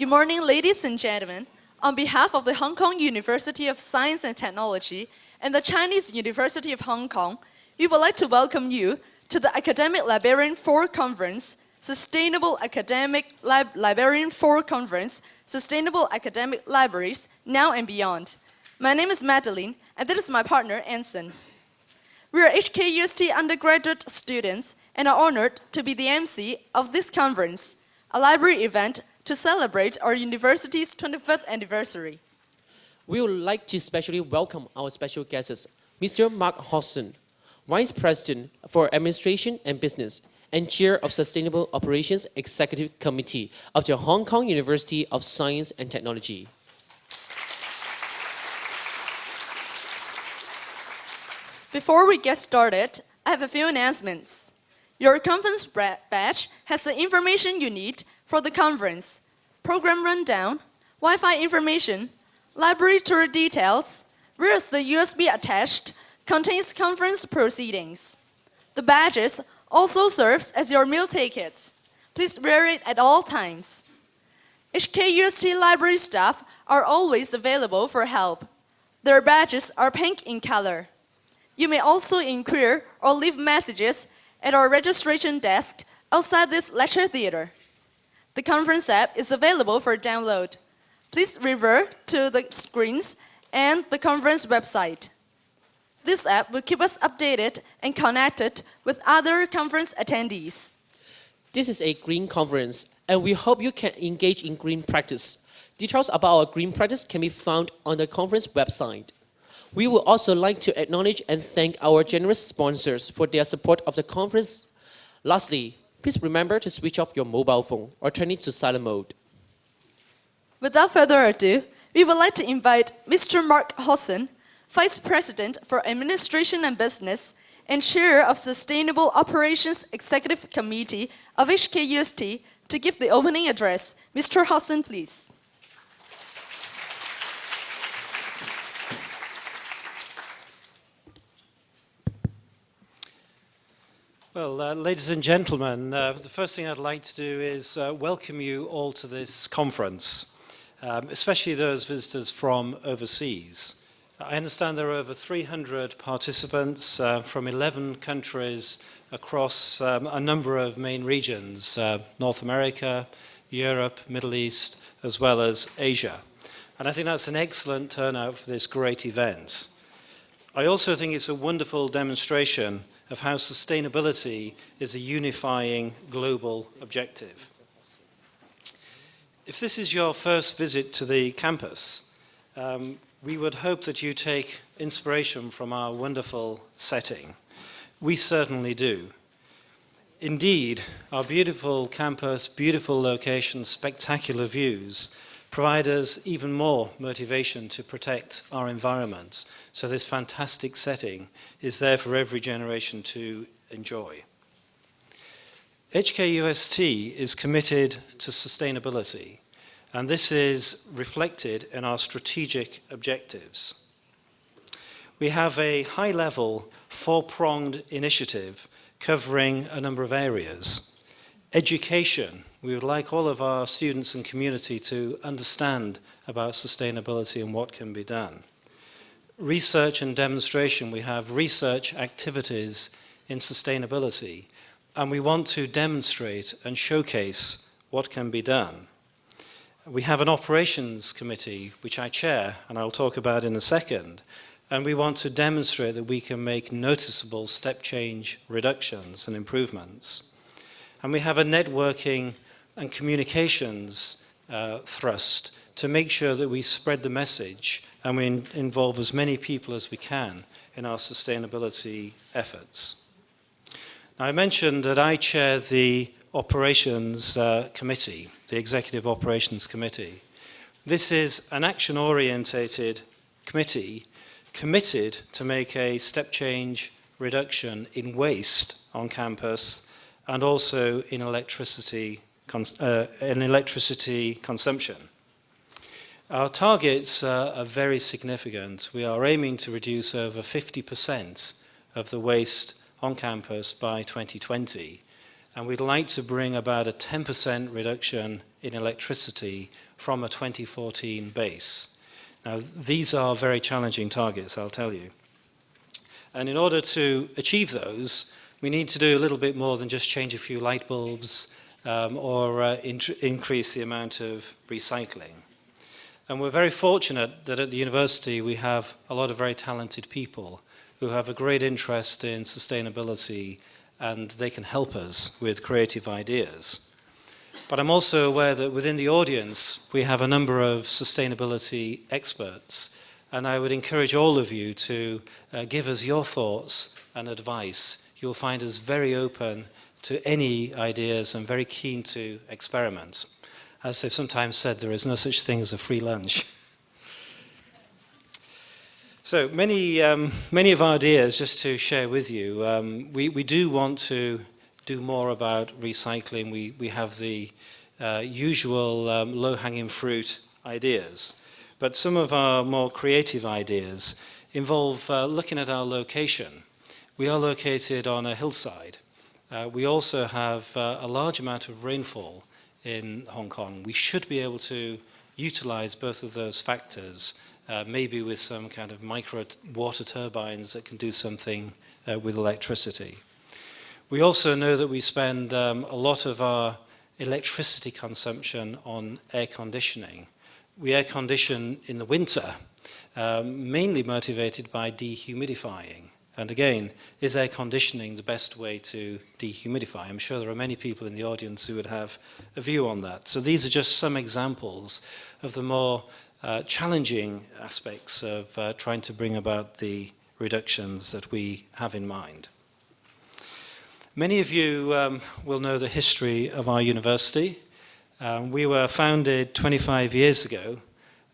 Good morning, ladies and gentlemen. On behalf of the Hong Kong University of Science and Technology and the Chinese University of Hong Kong, we would like to welcome you to the Academic Librarian 4 Conference, Sustainable Academic Librarian 4 Conference, Sustainable Academic Libraries, Now and Beyond. My name is Madeline, and this is my partner, Anson. We are HKUST undergraduate students and are honored to be the MC of this conference, a library event to celebrate our university's 25th anniversary. We would like to especially welcome our special guests, Mr. Mark Hodson, Vice President for Administration and Business and Chair of Sustainable Operations Executive Committee of the Hong Kong University of Science and Technology. Before we get started, I have a few announcements. Your conference badge has the information you need for the conference, program rundown, Wi-Fi information, library tour details, whereas the USB attached contains conference proceedings. The badges also serves as your meal tickets. Please wear it at all times. HKUST library staff are always available for help. Their badges are pink in color. You may also inquire or leave messages at our registration desk outside this lecture theater. The conference app is available for download. Please refer to the screens and the conference website. This app will keep us updated and connected with other conference attendees. This is a green conference, and we hope you can engage in green practice. Details about our green practice can be found on the conference website. We would also like to acknowledge and thank our generous sponsors for their support of the conference. Lastly, please remember to switch off your mobile phone or turn it to silent mode. Without further ado, we would like to invite Mr. Mark Hodson, Vice President for Administration and Business and Chair of Sustainable Operations Executive Committee of HKUST, to give the opening address. Mr. Hodson, please. Well, ladies and gentlemen, the first thing I'd like to do is welcome you all to this conference, especially those visitors from overseas. I understand there are over 300 participants from 11 countries across a number of main regions, North America, Europe, Middle East, as well as Asia. And I think that's an excellent turnout for this great event. I also think it's a wonderful demonstration of how sustainability is a unifying global objective. If this is your first visit to the campus, we would hope that you take inspiration from our wonderful setting. We certainly do. Indeed, our beautiful campus, beautiful locations, spectacular views provide us even more motivation to protect our environment. So this fantastic setting is there for every generation to enjoy. HKUST is committed to sustainability, and this is reflected in our strategic objectives. We have a high-level, four-pronged initiative covering a number of areas. Education. We would like all of our students and community to understand about sustainability and what can be done. Research and demonstration. We have research activities in sustainability, and we want to demonstrate and showcase what can be done. We have an operations committee, which I chair, and I'll talk about in a second, and we want to demonstrate that we can make noticeable step change reductions and improvements. And we have a networking and communications thrust to make sure that we spread the message and we involve as many people as we can in our sustainability efforts. Now, I mentioned that I chair the Operations Committee, the Executive Operations Committee. This is an action-orientated committee committed to make a step change reduction in waste on campus and also in electricity consumption. Our targets are very significant. We are aiming to reduce over 50% of the waste on campus by 2020. and we'd like to bring about a 10% reduction in electricity from a 2014 base. Now, these are very challenging targets, I'll tell you. And in order to achieve those, we need to do a little bit more than just change a few light bulbs or increase the amount of recycling. And we're very fortunate that at the university we have a lot of very talented people who have a great interest in sustainability, and they can help us with creative ideas. But I'm also aware that within the audience we have a number of sustainability experts, and I would encourage all of you to give us your thoughts and advice. You'll find us very open to any ideas and very keen to experiment. As they've sometimes said, there is no such thing as a free lunch. So many of our ideas, just to share with you, we do want to do more about recycling. We have the usual low-hanging fruit ideas. But some of our more creative ideas involve looking at our location. We are located on a hillside. We also have a large amount of rainfall in Hong Kong. We should be able to utilize both of those factors, maybe with some kind of micro water turbines that can do something with electricity. We also know that we spend a lot of our electricity consumption on air conditioning. We air condition in the winter, mainly motivated by dehumidifying. And again, is air conditioning the best way to dehumidify? I'm sure there are many people in the audience who would have a view on that. So these are just some examples of the more challenging aspects of trying to bring about the reductions that we have in mind. Many of you will know the history of our university. We were founded 25 years ago,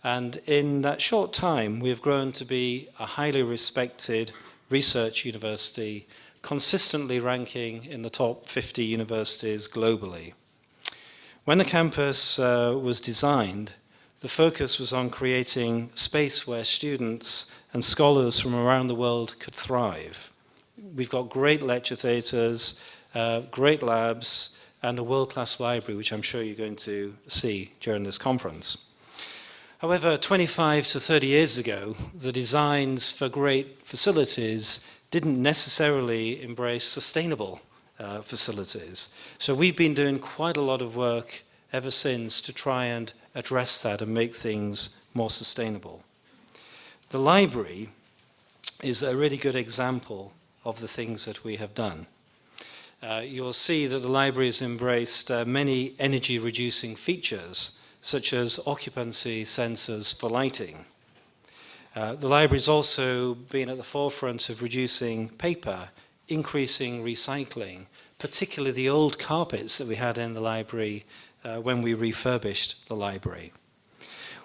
and in that short time we have grown to be a highly respected research university, consistently ranking in the top 50 universities globally. When the campus was designed, the focus was on creating space where students and scholars from around the world could thrive. We've got great lecture theatres, great labs, and a world-class library, which I'm sure you're going to see during this conference. However, 25 to 30 years ago, the designs for great facilities didn't necessarily embrace sustainable facilities. So we've been doing quite a lot of work ever since to try and address that and make things more sustainable. The library is a really good example of the things that we have done. You'll see that the library has embraced many energy-reducing features, such as occupancy sensors for lighting. The library's also been at the forefront of reducing paper, increasing recycling, particularly the old carpets that we had in the library when we refurbished the library.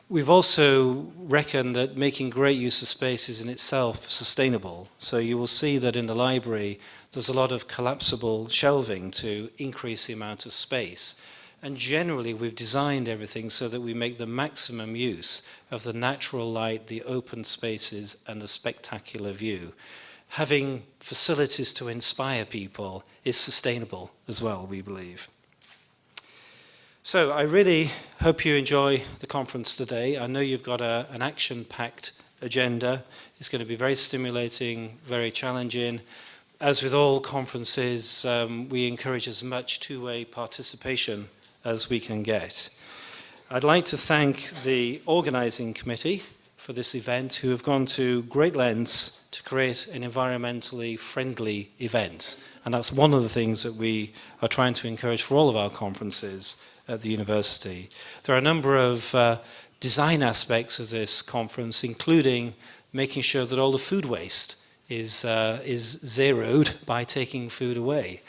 We've also reckoned that making great use of space is in itself sustainable. So you will see that in the library there's a lot of collapsible shelving to increase the amount of space. And generally, we've designed everything so that we make the maximum use of the natural light, the open spaces, and the spectacular view. Having facilities to inspire people is sustainable as well, we believe. So I really hope you enjoy the conference today. I know you've got an action-packed agenda. It's going to be very stimulating, very challenging. As with all conferences, we encourage as much two-way participation as we can get. I'd like to thank the organizing committee for this event, who have gone to great lengths to create an environmentally friendly event. And that's one of the things that we are trying to encourage for all of our conferences at the university. There are a number of design aspects of this conference, including making sure that all the food waste is zeroed by taking food away.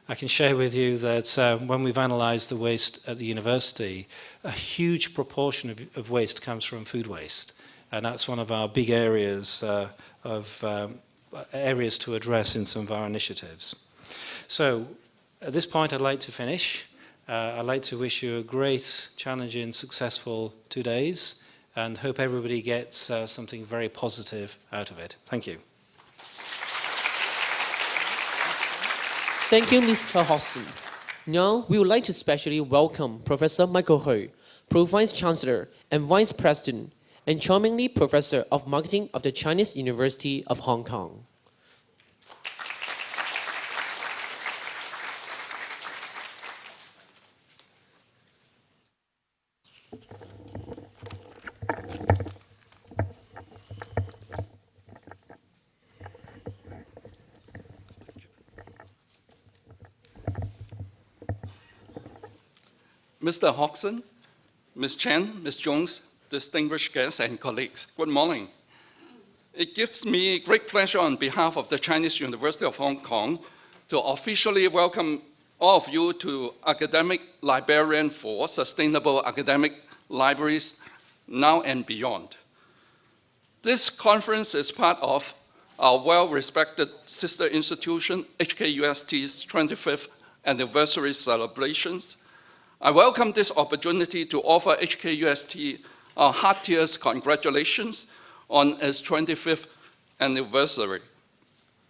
I can share with you that when we've analysed the waste at the university, a huge proportion of waste comes from food waste. And that's one of our big areas areas to address in some of our initiatives. So at this point, I'd like to finish. I'd like to wish you a great, challenging, successful 2 days, and hope everybody gets something very positive out of it. Thank you. Thank you, Mr. Hosson. Now, we would like to specially welcome Professor Michael Hui, Pro-Vice Chancellor and Vice President, and charmingly Professor of Marketing of the Chinese University of Hong Kong. Mr. Hodgson, Ms. Chen, Ms. Jones, distinguished guests and colleagues, good morning. It gives me great pleasure on behalf of the Chinese University of Hong Kong to officially welcome all of you to Academic Librarian for Sustainable Academic Libraries Now and Beyond. This conference is part of our well-respected sister institution, HKUST's 25th anniversary celebrations. I welcome this opportunity to offer HKUST our heartiest congratulations on its 25th anniversary.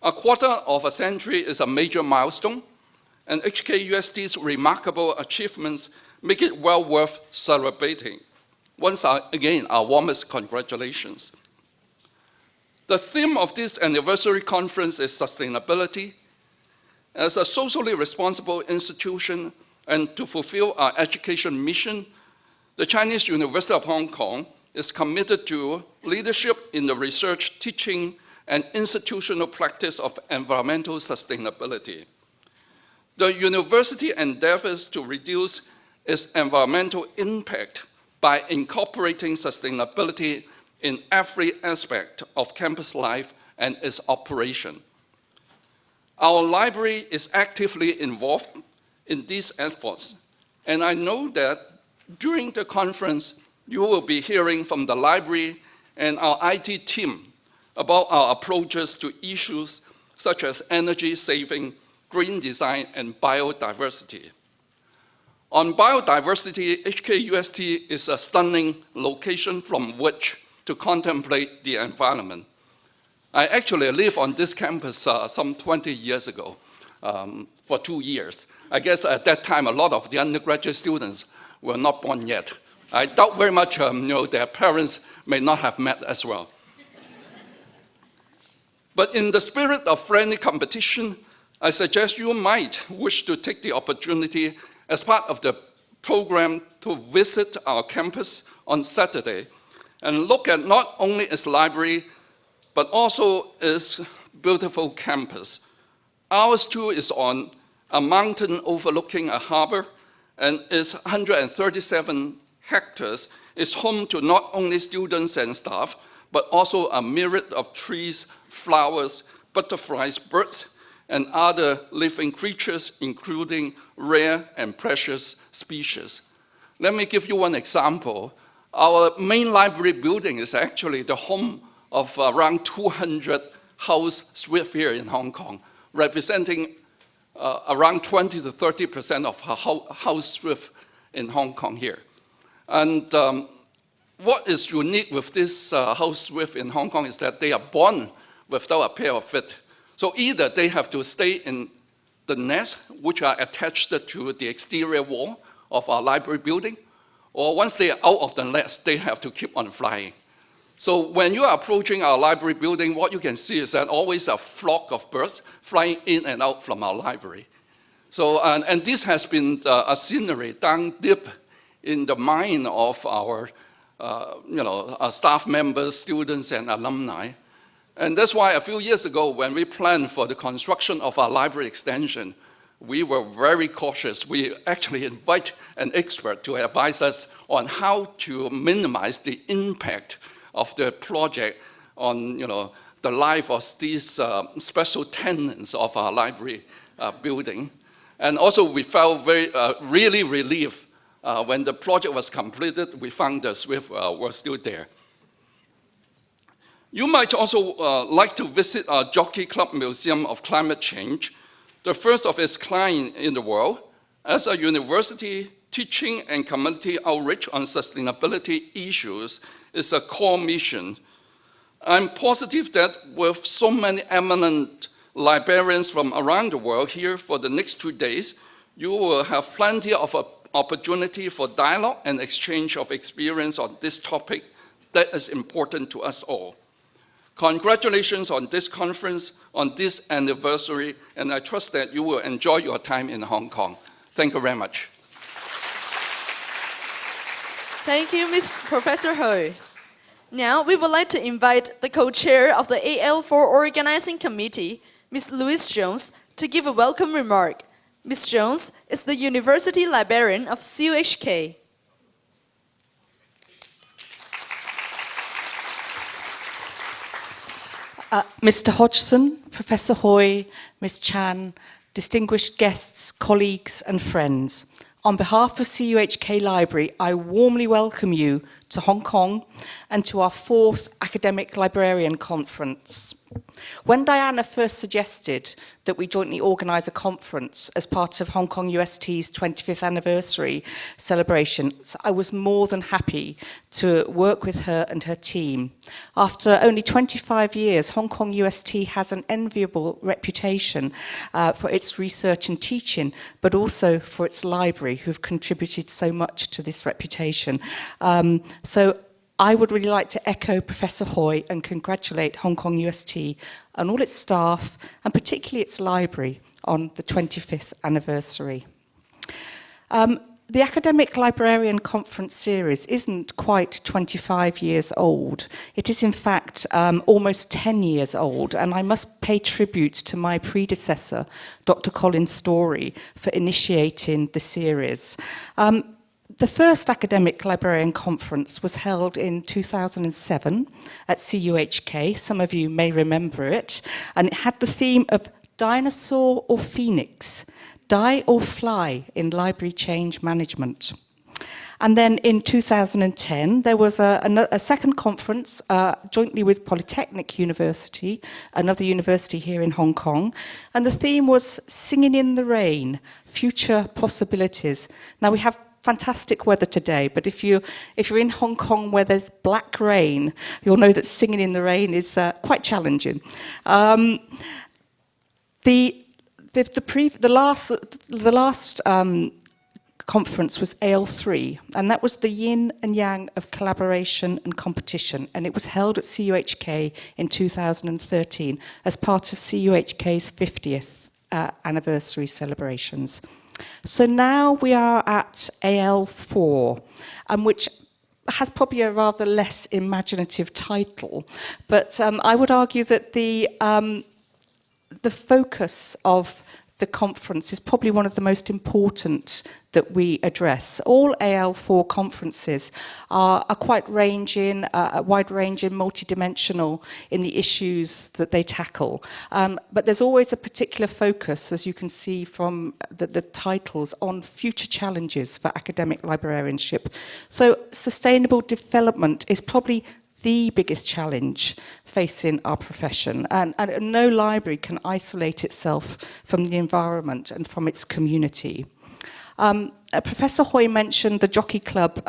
A quarter of a century is a major milestone, and HKUST's remarkable achievements make it well worth celebrating. Once again, our warmest congratulations. The theme of this anniversary conference is sustainability. As a socially responsible institution, and to fulfill our education mission, the Chinese University of Hong Kong is committed to leadership in the research, teaching, and institutional practice of environmental sustainability. The university endeavors to reduce its environmental impact by incorporating sustainability in every aspect of campus life and its operation. Our library is actively involved in these efforts, and I know that during the conference, you will be hearing from the library and our IT team about our approaches to issues such as energy saving, green design, and biodiversity. On biodiversity, HKUST is a stunning location from which to contemplate the environment. I actually lived on this campus some 20 years ago for 2 years. I guess at that time, a lot of the undergraduate students were not born yet. I doubt very much their parents may not have met as well. But in the spirit of friendly competition, I suggest you might wish to take the opportunity as part of the program to visit our campus on Saturday and look at not only its library, but also its beautiful campus. Ours too is on a mountain overlooking a harbor, and its 137 hectares is home to not only students and staff, but also a myriad of trees, flowers, butterflies, birds, and other living creatures, including rare and precious species. Let me give you one example. Our main library building is actually the home of around 200 house swifts here in Hong Kong, representing around 20 to 30% of house swift in Hong Kong here. And what is unique with this house swift in Hong Kong is that they are born without a pair of feet. So either they have to stay in the nest, which are attached to the exterior wall of our library building, or once they are out of the nest, they have to keep on flying. So when you are approaching our library building, what you can see is that always a flock of birds flying in and out from our library. So, and this has been a scenery down deep in the mind of our, our staff members, students, and alumni. And that's why a few years ago, when we planned for the construction of our library extension, we were very cautious. We actually invite an expert to advise us on how to minimize the impact of the project on the life of these special tenants of our library building. And also we felt really relieved when the project was completed. We found the swift were still there. You might also like to visit our Jockey Club Museum of Climate Change, the first of its kind in the world. As a university, teaching and community outreach on sustainability issues is a core mission. I'm positive that with so many eminent librarians from around the world here for the next 2 days, You will have plenty of opportunity for dialogue and exchange of experience on this topic that is important to us all. Congratulations on this conference, on this anniversary, and I trust that you will enjoy your time in Hong Kong. Thank you very much. Thank you, Professor Hui. Now, we would like to invite the co-chair of the AL4 Organizing Committee, Ms. Louise Jones, to give a welcome remark. Ms. Jones is the University Librarian of CUHK. Mr. Hodgson, Professor Hui, Ms. Chan, distinguished guests, colleagues and friends, on behalf of CUHK Library, I warmly welcome you to Hong Kong and to our 4th Academic Librarian Conference. When Diana first suggested that we jointly organise a conference as part of Hong Kong UST's 25th anniversary celebrations, I was more than happy to work with her and her team. After only 25 years, Hong Kong UST has an enviable reputation for its research and teaching, but also for its library, who've contributed so much to this reputation. So I would really like to echo Professor Hui and congratulate Hong Kong UST and all its staff, and particularly its library, on the 25th anniversary. The Academic Librarian Conference series isn't quite 25 years old. It is, in fact, almost 10 years old, and I must pay tribute to my predecessor, Dr. Colin Story, for initiating the series. The first Academic Librarian Conference was held in 2007 at CUHK. Some of you may remember it. And it had the theme of Dinosaur or Phoenix, Die or Fly in Library Change Management. And then in 2010, there was a second conference jointly with Polytechnic University, another university here in Hong Kong. And the theme was Singing in the Rain, Future Possibilities. Now, we have fantastic weather today, but if you're in Hong Kong where there's black rain, you'll know that singing in the rain is quite challenging. The last conference was AL3, and that was the yin and yang of collaboration and competition, and it was held at CUHK in 2013 as part of CUHK's 50th anniversary celebrations. So now we are at AL4, which has probably a rather less imaginative title, but I would argue that the focus of the conference is probably one of the most important that we address. All AL4 conferences are quite wide-ranging, multidimensional in the issues that they tackle. But there's always a particular focus, as you can see from the titles, on future challenges for academic librarianship. So sustainable development is probably the biggest challenge facing our profession, and no library can isolate itself from the environment and from its community. Professor Hui mentioned the Jockey Club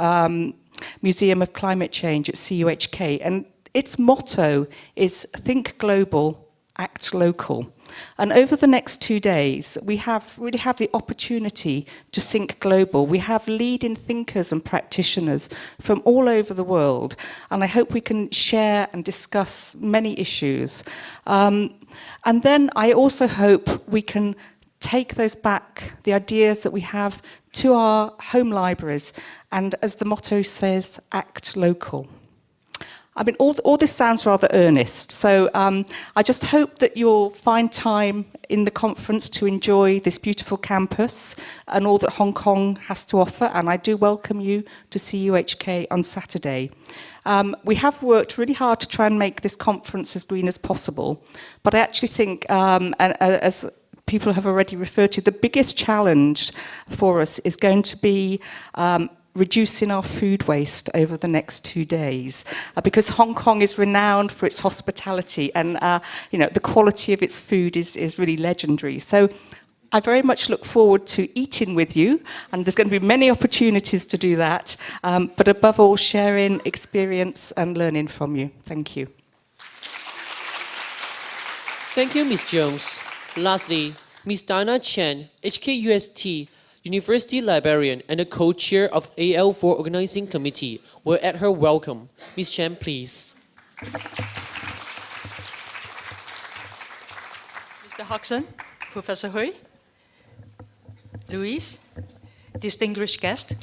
Museum of Climate Change at CUHK, and its motto is Think Global, Act Local. And over the next 2 days, we really have the opportunity to think global. We have leading thinkers and practitioners from all over the world, and I hope we can share and discuss many issues. And then I also hope we can take those back, the ideas that we have, to our home libraries, and as the motto says, act local. I mean, all this sounds rather earnest, so I just hope that you'll find time in the conference to enjoy this beautiful campus and all that Hong Kong has to offer, and I do welcome you to CUHK on Saturday. We have worked really hard to try and make this conference as green as possible, but I actually think, as people have already referred to, the biggest challenge for us is going to be reducing our food waste over the next 2 days, because Hong Kong is renowned for its hospitality, and the quality of its food is really legendary. So I very much look forward to eating with you, and there's going to be many opportunities to do that, but above all, sharing experience and learning from you. Thank you. Thank you, Ms. Jones. Lastly, Ms. Diana Chen, HKUST, University Librarian and the co-chair of AL4 Organizing Committee, will add her welcome. Ms. Chen, please. Mr. Hodgson, Professor Hui, Louise, distinguished guests,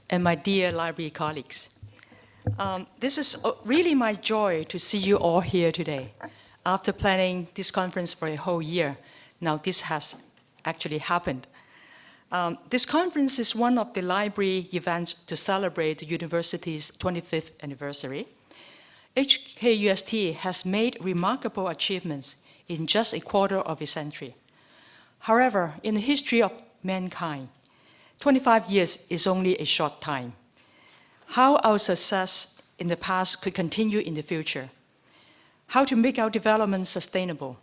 and my dear library colleagues. This is really my joy to see you all here today. After planning this conference for a whole year, now this has actually happened. This conference is one of the library events to celebrate the university's 25th anniversary. HKUST has made remarkable achievements in just a quarter of a century. However, in the history of mankind, 25 years is only a short time. How our success in the past could continue in the future? How to make our development sustainable?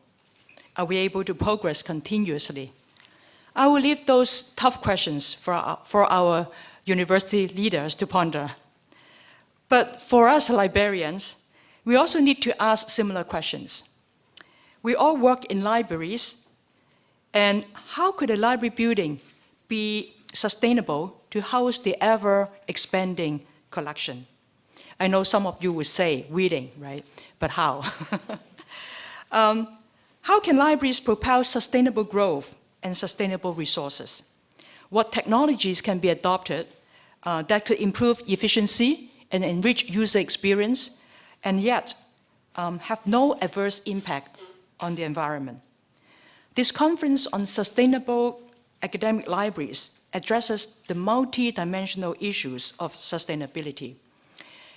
Are we able to progress continuously? I will leave those tough questions for our university leaders to ponder. But for us librarians, we also need to ask similar questions. We all work in libraries, and how could a library building be sustainable to house the ever-expanding collection? I know some of you would say reading, right? But how? How can libraries propel sustainable growth and sustainable resources? What technologies can be adopted that could improve efficiency and enrich user experience, and yet have no adverse impact on the environment? This conference on sustainable academic libraries addresses the multi-dimensional issues of sustainability.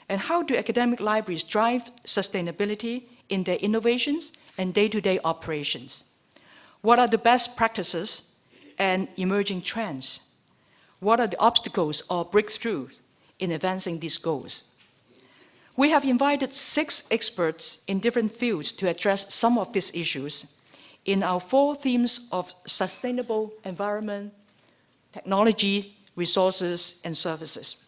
And how do academic libraries drive sustainability in their innovations and day-to-day operations? What are the best practices and emerging trends? What are the obstacles or breakthroughs in advancing these goals? We have invited 6 experts in different fields to address some of these issues in our 4 themes of sustainable environment, technology, resources, and services.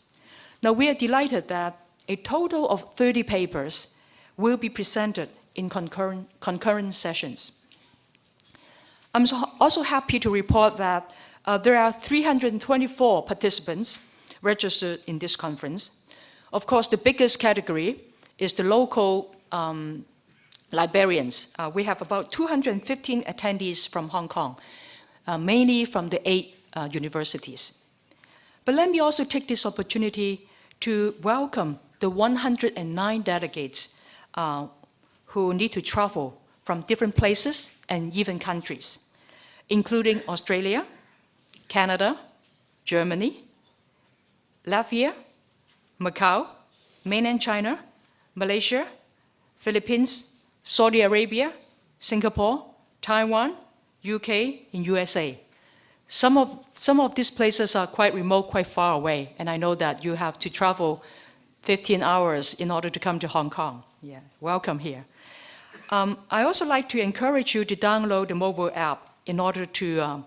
Now, we are delighted that a total of 30 papers will be presented in concurrent sessions. I'm also happy to report that there are 324 participants registered in this conference. Of course, the biggest category is the local librarians. We have about 215 attendees from Hong Kong, mainly from the 8 universities. But let me also take this opportunity to welcome the 109 delegates who need to travel from different places and even countries, including Australia, Canada, Germany, Latvia, Macau, mainland China, Malaysia, Philippines, Saudi Arabia, Singapore, Taiwan, UK, and USA. Some of these places are quite remote, quite far away, and I know that you have to travel 15 hours in order to come to Hong Kong. Yeah, welcome here. I also like to encourage you to download the mobile app in order to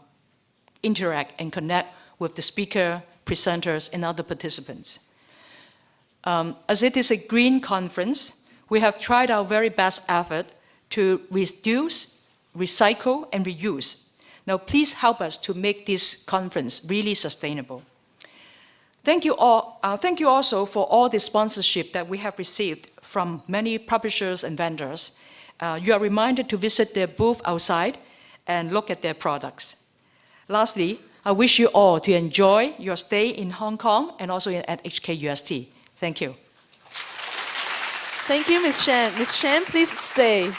interact and connect with the speaker, presenters, and other participants. As it is a green conference, we have tried our very best effort to reduce, recycle, and reuse. Now, please help us to make this conference really sustainable. Thank you all. Thank you also for all the sponsorship that we have received from many publishers and vendors. You are reminded to visit their booth outside and look at their products. Lastly, I wish you all to enjoy your stay in Hong Kong and also at HKUST. Thank you. Thank you, Ms. Shen. Ms. Shen, please stay.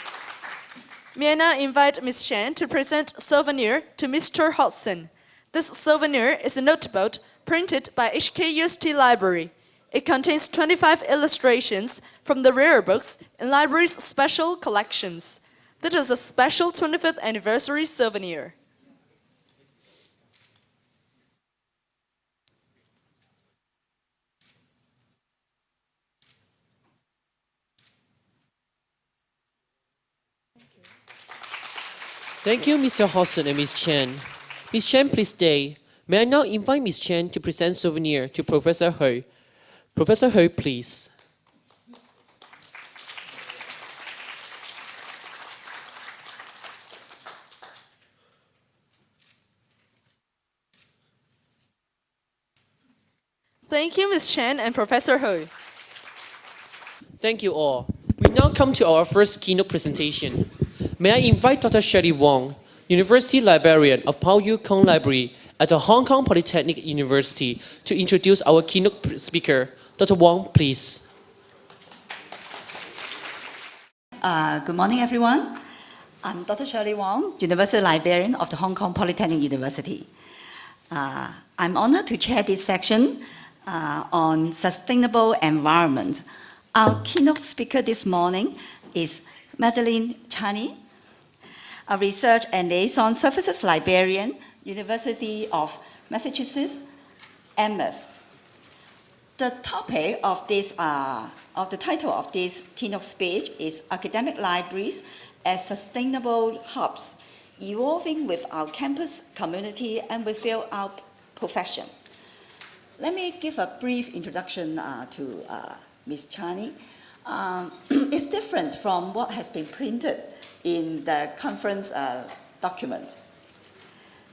May I now invite Ms. Shen to present souvenir to Mr. Hodgson. This souvenir is a notebook printed by HKUST Library. It contains 25 illustrations from the rare books in library's special collections. This is a special 25th anniversary souvenir. Thank you, Mr. Hodgson and Ms. Chen. Ms. Chen, please stay. May I now invite Ms. Chen to present souvenir to Professor Hui. Professor Hui, please. Thank you, Ms. Chen and Professor Hui. Thank you all. We now come to our first keynote presentation. May I invite Dr. Shirley Wong, University Librarian of Pao Yu Kong Library at the Hong Kong Polytechnic University, to introduce our keynote speaker. Dr. Wong, please. Good morning, everyone. I'm Dr. Shirley Wong, University Librarian of the Hong Kong Polytechnic University. I'm honored to chair this section on sustainable environment. Our keynote speaker this morning is Madeline Chani, a research and liaison services librarian, University of Massachusetts, Amherst. The topic of this, the title of this keynote speech is Academic Libraries as Sustainable Hubs, Evolving with Our Campus Community and Within Our Profession. Let me give a brief introduction to Ms. Chani. It's different from what has been printed in the conference document.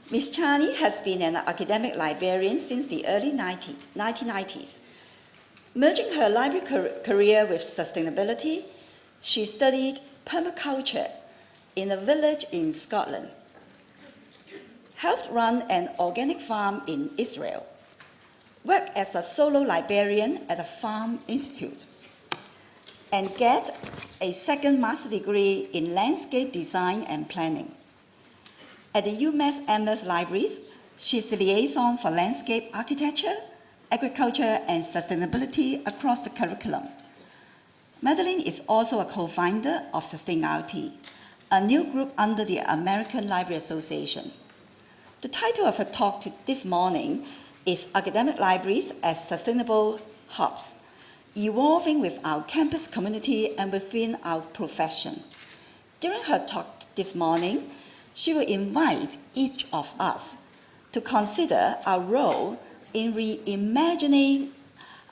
Ms. Chani has been an academic librarian since the early 1990s. Merging her library career with sustainability, she studied permaculture in a village in Scotland, helped run an organic farm in Israel, worked as a solo librarian at a farm institute, and get a second master's degree in landscape design and planning. At the UMass Amherst Libraries, she's the liaison for landscape architecture, agriculture, and sustainability across the curriculum. Madeline is also a co-founder of SustainRT, a new group under the American Library Association. The title of her talk this morning is Academic Libraries as Sustainable Hubs, Evolving with Our Campus Community and Within Our Profession. During her talk this morning, she will invite each of us to consider our role in reimagining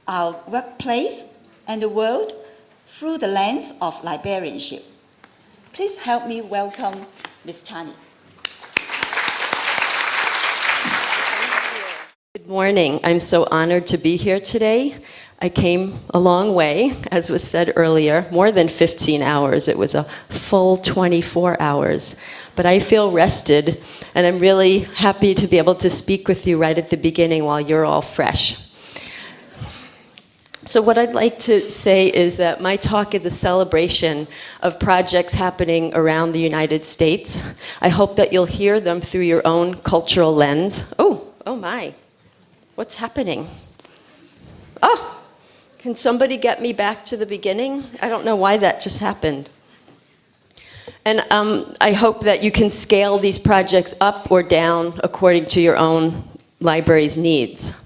our workplace and the world through the lens of librarianship. Please help me welcome Ms. Chani. Good morning. I'm so honored to be here today. I came a long way, as was said earlier, more than 15 hours. It was a full 24 hours. But I feel rested, and I'm really happy to be able to speak with you right at the beginning while you're all fresh. So what I'd like to say is that my talk is a celebration of projects happening around the United States. I hope that you'll hear them through your own cultural lens. Oh my, what's happening? Oh, can somebody get me back to the beginning? I don't know why that just happened. And I hope that you can scale these projects up or down according to your own library's needs.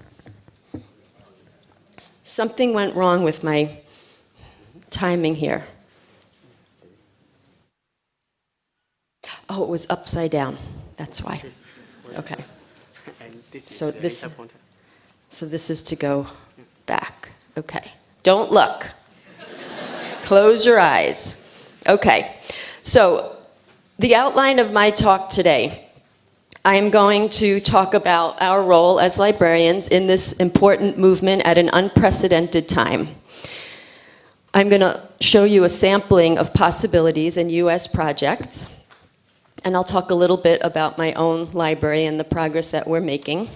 Something went wrong with my timing here. Oh, it was upside down. That's why. Okay. So this is to go back. Okay. Don't look. Close your eyes. Okay. So the outline of my talk today, I am going to talk about our role as librarians in this important movement at an unprecedented time. I'm going to show you a sampling of possibilities in US projects, and I'll talk a little bit about my own library and the progress that we're making.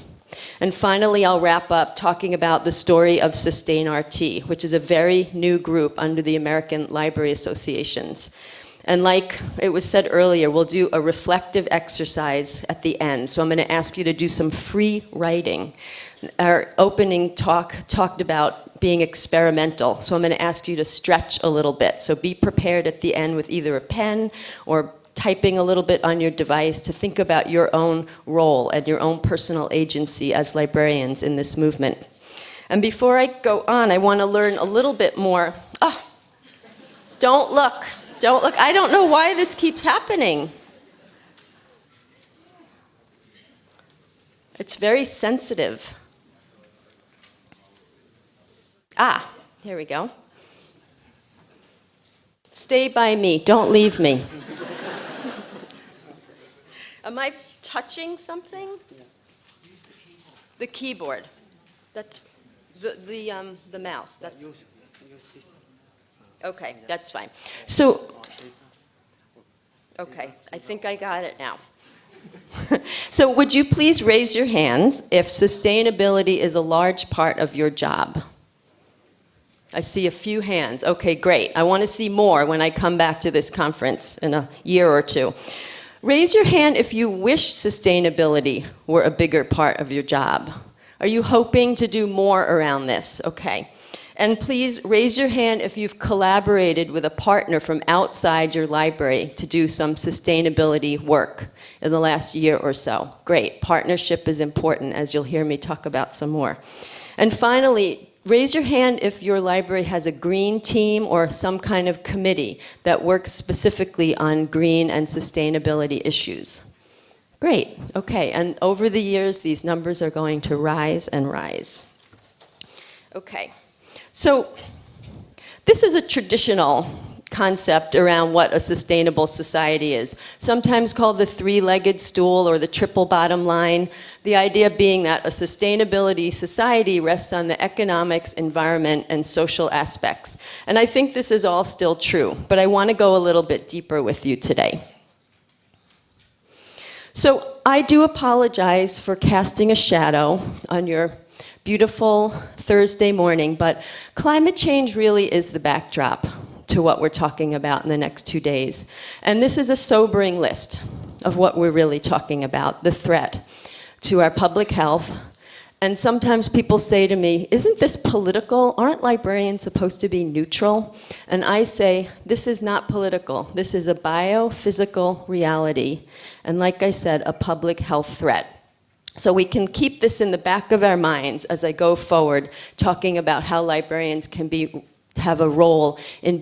And finally, I'll wrap up talking about the story of SustainRT, which is a very new group under the American Library Associations. And like it was said earlier, we'll do a reflective exercise at the end. So I'm going to ask you to do some free writing. Our opening talk talked about being experimental. So I'm going to ask you to stretch a little bit. So be prepared at the end with either a pen or typing a little bit on your device to think about your own role and your own personal agency as librarians in this movement. And before I go on, I want to learn a little bit more. Don't look. Don't look. I don't know why this keeps happening. It's very sensitive. Here we go. Stay by me. Don't leave me. Am I touching something? The keyboard. That's The mouse. That's okay. That's fine. So, okay, I think I got it now. So, would you please raise your hands if sustainability is a large part of your job? I see a few hands. Okay, great. I want to see more when I come back to this conference in a year or two. Raise your hand if you wish sustainability were a bigger part of your job. Are you hoping to do more around this? Okay. And please raise your hand if you've collaborated with a partner from outside your library to do some sustainability work in the last year or so. Great. Partnership is important, as you'll hear me talk about some more. And finally, raise your hand if your library has a green team or some kind of committee that works specifically on green and sustainability issues. Great. Okay. And over the years, these numbers are going to rise and rise. Okay. So this is a traditional concept around what a sustainable society is, sometimes called the three-legged stool or the triple bottom line, the idea being that a sustainability society rests on the economics, environment, and social aspects. And I think this is all still true, but I want to go a little bit deeper with you today. So I do apologize for casting a shadow on your beautiful Thursday morning, but climate change really is the backdrop to what we're talking about in the next 2 days. And this is a sobering list of what we're really talking about, the threat to our public health. And sometimes people say to me, isn't this political? Aren't librarians supposed to be neutral? And I say, this is not political. This is a biophysical reality. And like I said, a public health threat. So we can keep this in the back of our minds as I go forward, talking about how librarians can have a role in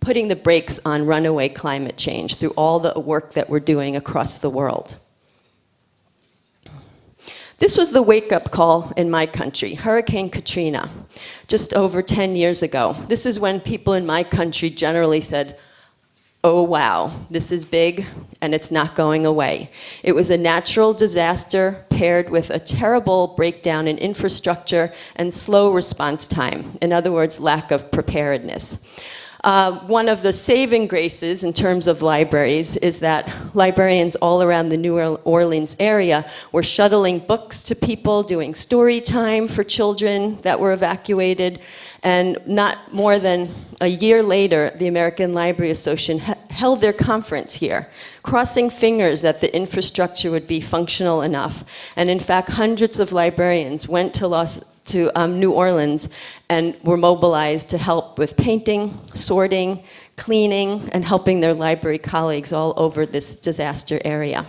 putting the brakes on runaway climate change through all the work that we're doing across the world. This was the wake-up call in my country, Hurricane Katrina, just over 10 years ago. This is when people in my country generally said, oh wow, this is big and it's not going away. It was a natural disaster paired with a terrible breakdown in infrastructure and slow response time. In other words, lack of preparedness. One of the saving graces in terms of libraries is that librarians all around the New Orleans area were shuttling books to people, doing story time for children that were evacuated. And not more than a year later, the American Library Association held their conference here, crossing fingers that the infrastructure would be functional enough. And in fact, hundreds of librarians went to New Orleans and were mobilized to help with painting, sorting, cleaning, and helping their library colleagues all over this disaster area.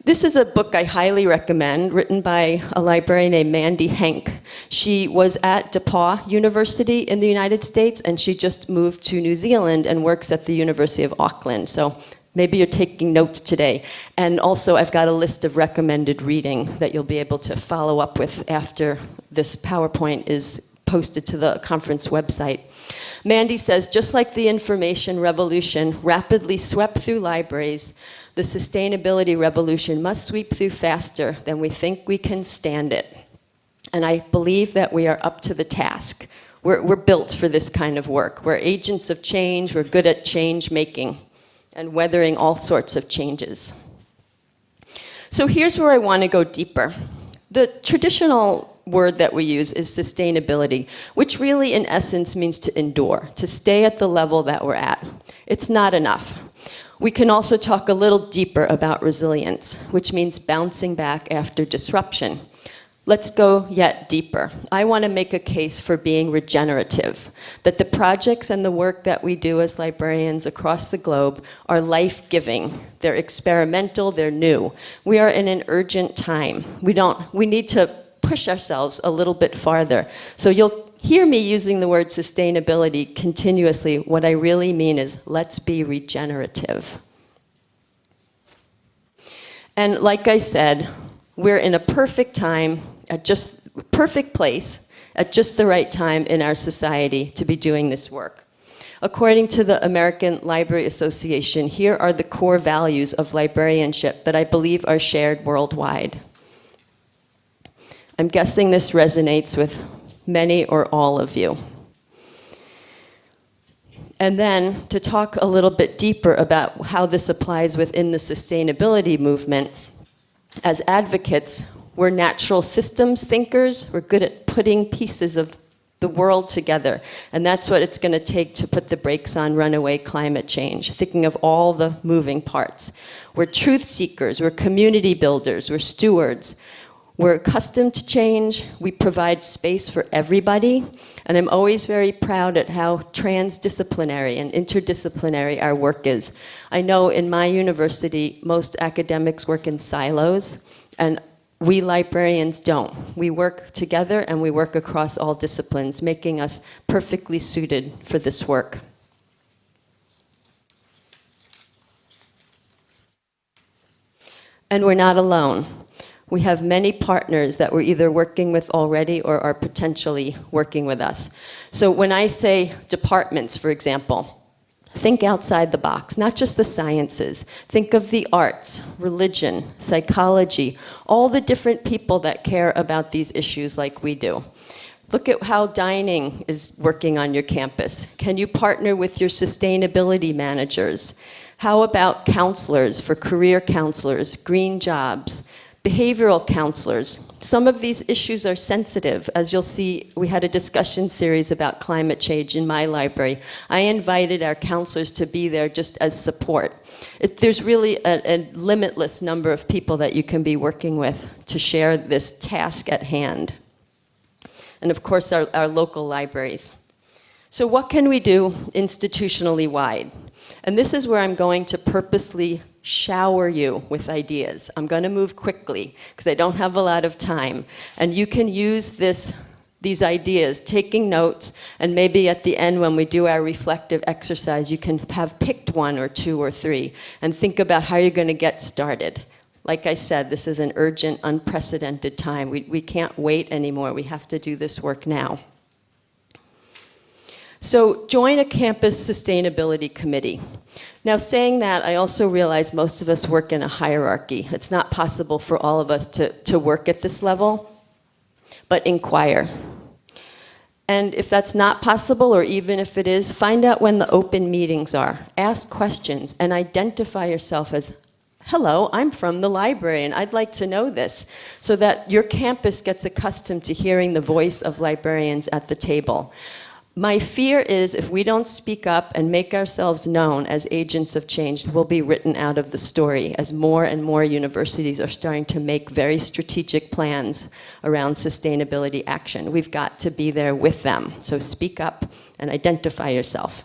This is a book I highly recommend, written by a librarian named Mandy Henk. She was at DePauw University in the United States, and she just moved to New Zealand and works at the University of Auckland. So maybe you're taking notes today. And also, I've got a list of recommended reading that you'll be able to follow up with after this PowerPoint is posted to the conference website. Mandy says, just like the information revolution rapidly swept through libraries, the sustainability revolution must sweep through faster than we think we can stand it. And I believe that we are up to the task. We're built for this kind of work. We're agents of change. We're good at change making and weathering all sorts of changes. So here's where I want to go deeper. The traditional word that we use is sustainability, which really in essence means to endure, to stay at the level that we're at. It's not enough. We can also talk a little deeper about resilience, which means bouncing back after disruption. Let's go yet deeper. I want to make a case for being regenerative, that the projects and the work that we do as librarians across the globe are life-giving. They're experimental, they're new. We are in an urgent time. We need to push ourselves a little bit farther. So you'll hear me using the word sustainability continuously. What I really mean is let's be regenerative. And like I said, we're in a perfect time, perfect place, at just the right time in our society to be doing this work. According to the American Library Association, here are the core values of librarianship that I believe are shared worldwide. I'm guessing this resonates with many or all of you. And then to talk a little bit deeper about how this applies within the sustainability movement, as advocates, we're natural systems thinkers. We're good at putting pieces of the world together. And that's what it's going to take to put the brakes on runaway climate change, thinking of all the moving parts. We're truth seekers. We're community builders. We're stewards. We're accustomed to change. We provide space for everybody. And I'm always very proud at how transdisciplinary and interdisciplinary our work is. I know in my university, most academics work in silos, and we librarians don't. We work together and we work across all disciplines, making us perfectly suited for this work. And we're not alone. We have many partners that we're either working with already or are potentially working with us. So when I say departments, for example, think outside the box, not just the sciences. Think of the arts, religion, psychology, all the different people that care about these issues like we do. Look at how dining is working on your campus. Can you partner with your sustainability managers? How about counselors for career counselors, green jobs, behavioral counselors? Some of these issues are sensitive. As you'll see, we had a discussion series about climate change in my library. I invited our counselors to be there just as support. There's really a limitless number of people that you can be working with to share this task at hand. And of course, our local libraries. So what can we do institutionally wide? And this is where I'm going to purposely shower you with ideas. I'm going to move quickly because I don't have a lot of time. And you can use these ideas, taking notes, and maybe at the end when we do our reflective exercise, you can have picked one or two or three and think about how you're going to get started. Like I said, this is an urgent, unprecedented time. We can't wait anymore. We have to do this work now. So join a campus sustainability committee. Now saying that, I also realize most of us work in a hierarchy. It's not possible for all of us to work at this level, but inquire. And if that's not possible, or even if it is, find out when the open meetings are. Ask questions and identify yourself as, hello, I'm from the library and I'd like to know this, so that your campus gets accustomed to hearing the voice of librarians at the table. My fear is if we don't speak up and make ourselves known as agents of change, we'll be written out of the story as more and more universities are starting to make very strategic plans around sustainability action. We've got to be there with them. So speak up and identify yourself.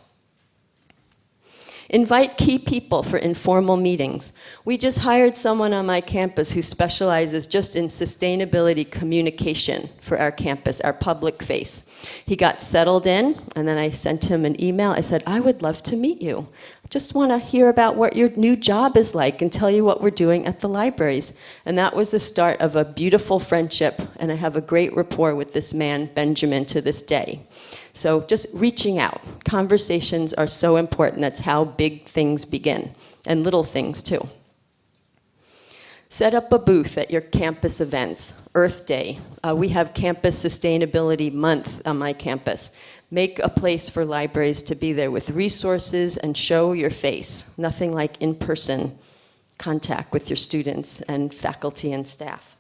Invite key people for informal meetings. We just hired someone on my campus who specializes just in sustainability communication for our campus, our public face. He got settled in, and then I sent him an email. I said, I would love to meet you. I just want to hear about what your new job is like and tell you what we're doing at the libraries. And that was the start of a beautiful friendship, and I have a great rapport with this man, Benjamin, to this day. So just reaching out. Conversations are so important. That's how big things begin, and little things too. Set up a booth at your campus events. Earth Day. We have Campus Sustainability Month on my campus. Make a place for libraries to be there with resources and show your face. Nothing like in-person contact with your students and faculty and staff.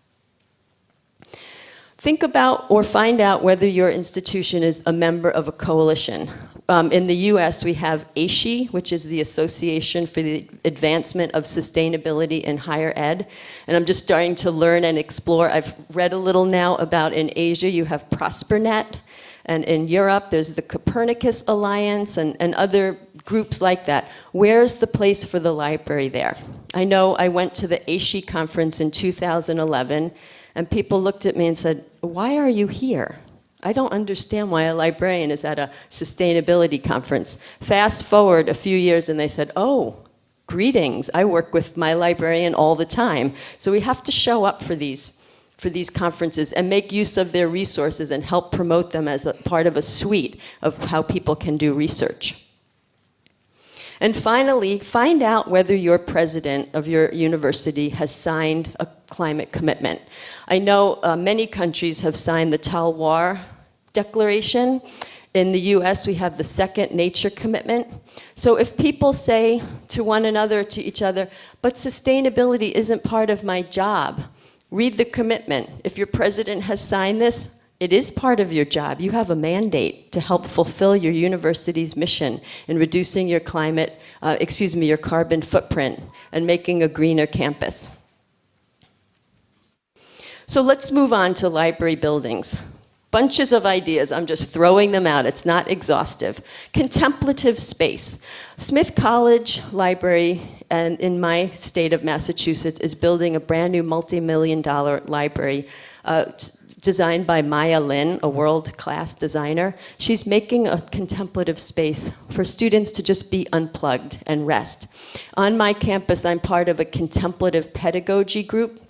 Think about or find out whether your institution is a member of a coalition. In the US, we have ASHE, which is the Association for the Advancement of Sustainability in Higher Ed. And I'm just starting to learn and explore. I've read a little now about in Asia, you have ProsperNet. And in Europe, there's the Copernicus Alliance and other groups like that. Where's the place for the library there? I know I went to the ASHE conference in 2011, and people looked at me and said, why are you here? I don't understand why a librarian is at a sustainability conference. Fast forward a few years and they said, oh, greetings. I work with my librarian all the time. So we have to show up for these conferences and make use of their resources and help promote them as a part of a suite of how people can do research. And finally, find out whether your president of your university has signed a climate commitment. I know many countries have signed the Talwar Declaration. In the US, we have the second nature commitment. So if people say to one another, to each other, but sustainability isn't part of my job, read the commitment. If your president has signed this, it is part of your job. You have a mandate to help fulfill your university's mission in reducing your your carbon footprint and making a greener campus. So let's move on to library buildings. Bunches of ideas, I'm just throwing them out, it's not exhaustive. Contemplative space. Smith College Library, and in my state of Massachusetts, is building a brand new multi-million-dollar library designed by Maya Lin, a world-class designer. She's making a contemplative space for students to just be unplugged and rest. On my campus, I'm part of a contemplative pedagogy group.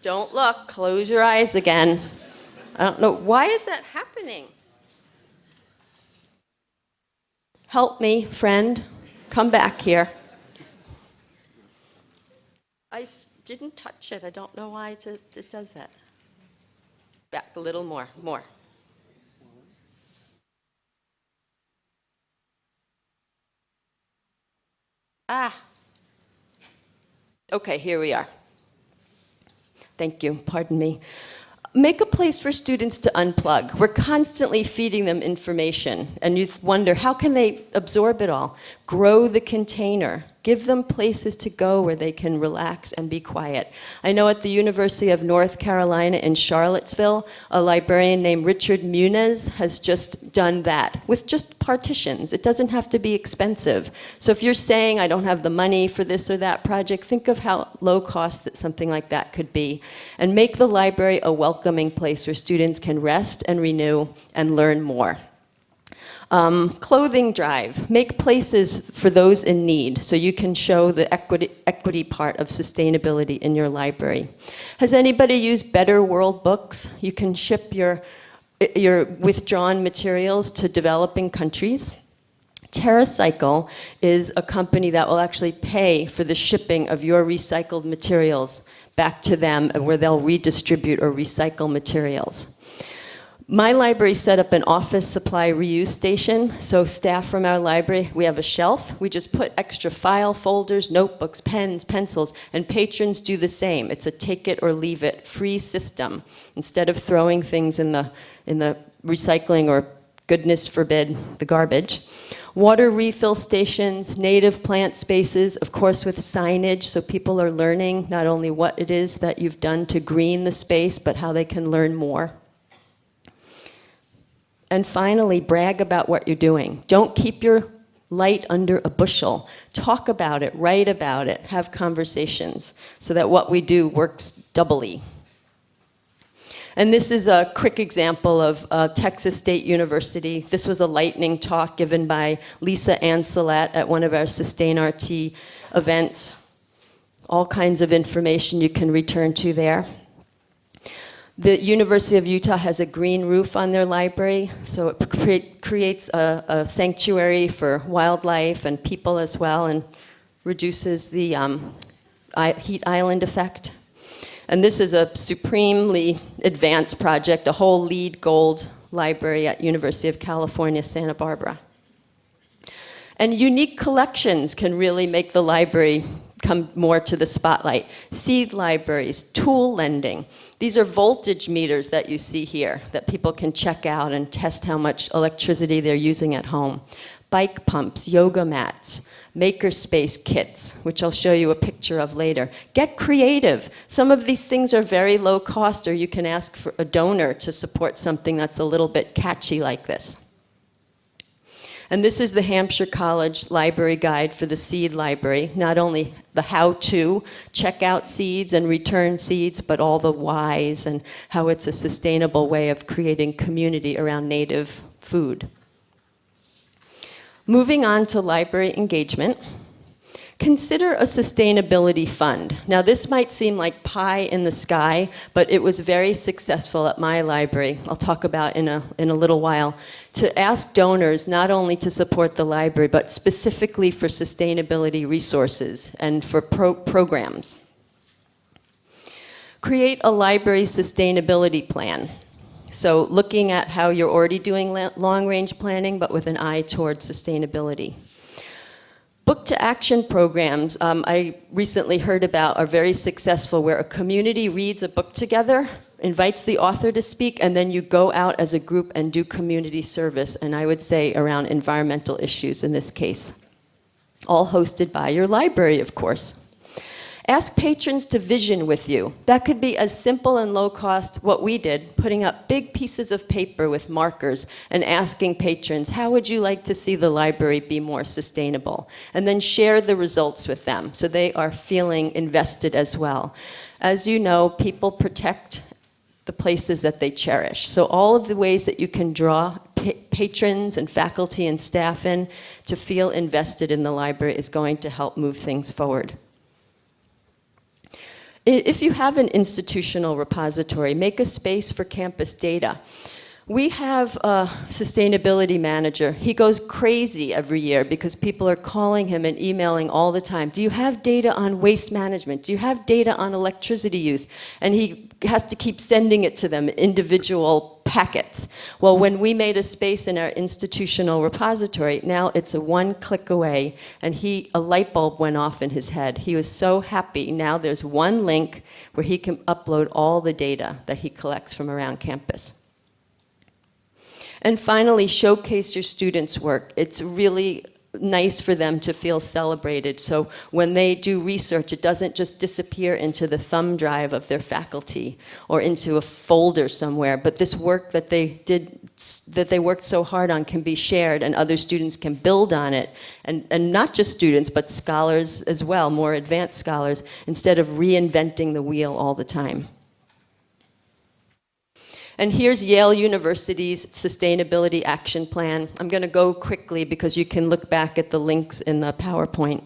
Don't look, close your eyes again. I don't know, why is that happening? Help me, friend, come back here. I didn't touch it, I don't know why it does that. Back a little more. Okay, here we are. Thank you, pardon me. Make a place for students to unplug. We're constantly feeding them information, and you wonder, how can they absorb it all? Grow the container. Give them places to go where they can relax and be quiet. I know at the University of North Carolina in Charlottesville, a librarian named Richard Muniz has just done that with just partitions. It doesn't have to be expensive. So if you're saying, I don't have the money for this or that project, think of how low cost that something like that could be. And make the library a welcoming place where students can rest and renew and learn more. Clothing drive. Make places for those in need so you can show the equity part of sustainability in your library. Has anybody used Better World Books? You can ship your withdrawn materials to developing countries. TerraCycle is a company that will actually pay for the shipping of your recycled materials back to them, where they'll redistribute or recycle materials. My library set up an office supply reuse station, so staff from our library, we have a shelf. We just put extra file folders, notebooks, pens, pencils, and patrons do the same. It's a take it or leave it free system. Instead of throwing things in the recycling or, goodness forbid, the garbage. Water refill stations, native plant spaces, of course with signage, so people are learning not only what it is that you've done to green the space, but how they can learn more. And finally, brag about what you're doing. Don't keep your light under a bushel. Talk about it, write about it, have conversations, so that what we do works doubly. And this is a quick example of Texas State University. This was a lightning talk given by Lisa Ancelat at one of our SustainRT events. All kinds of information you can return to there. The University of Utah has a green roof on their library, so it creates a sanctuary for wildlife and people as well, and reduces the heat island effect. And this is a supremely advanced project, a whole LEED Gold library at University of California, Santa Barbara. And unique collections can really make the library come more to the spotlight. Seed libraries, tool lending. These are voltage meters that you see here that people can check out and test how much electricity they're using at home. Bike pumps, yoga mats, makerspace kits, which I'll show you a picture of later. Get creative. Some of these things are very low cost, or you can ask for a donor to support something that's a little bit catchy like this. And this is the Hampshire College Library Guide for the Seed Library. Not only the how-to, check out seeds and return seeds, but all the whys and how it's a sustainable way of creating community around native food. Moving on to library engagement. Consider a sustainability fund. Now this might seem like pie in the sky, but it was very successful at my library. I'll talk about in a little while. To ask donors not only to support the library, but specifically for sustainability resources and for programs. Create a library sustainability plan. So looking at how you're already doing long-range planning, but with an eye toward sustainability. Book to action programs I recently heard about are very successful, where a community reads a book together, invites the author to speak, and then you go out as a group and do community service, and I would say around environmental issues in this case. All hosted by your library, of course. Ask patrons to vision with you. That could be as simple and low cost, what we did, putting up big pieces of paper with markers and asking patrons, how would you like to see the library be more sustainable? And then share the results with them, so they are feeling invested as well. As you know, people protect the places that they cherish. So all of the ways that you can draw patrons and faculty and staff in to feel invested in the library is going to help move things forward. If you have an institutional repository, make a space for campus data. We have a sustainability manager. He goes crazy every year because people are calling him and emailing all the time. Do you have data on waste management? Do you have data on electricity use? And he has to keep sending it to them, individual packets. Well, when we made a space in our institutional repository, now it's a one-click away, and a light bulb went off in his head. He was so happy. Now there's one link where he can upload all the data that he collects from around campus. And finally, showcase your students' work. It's really nice for them to feel celebrated. So when they do research, it doesn't just disappear into the thumb drive of their faculty or into a folder somewhere, but this work that they did, that they worked so hard on, can be shared, and other students can build on it. And not just students, but scholars as well, more advanced scholars, instead of reinventing the wheel all the time. And here's Yale University's Sustainability Action Plan. I'm going to go quickly because you can look back at the links in the PowerPoint.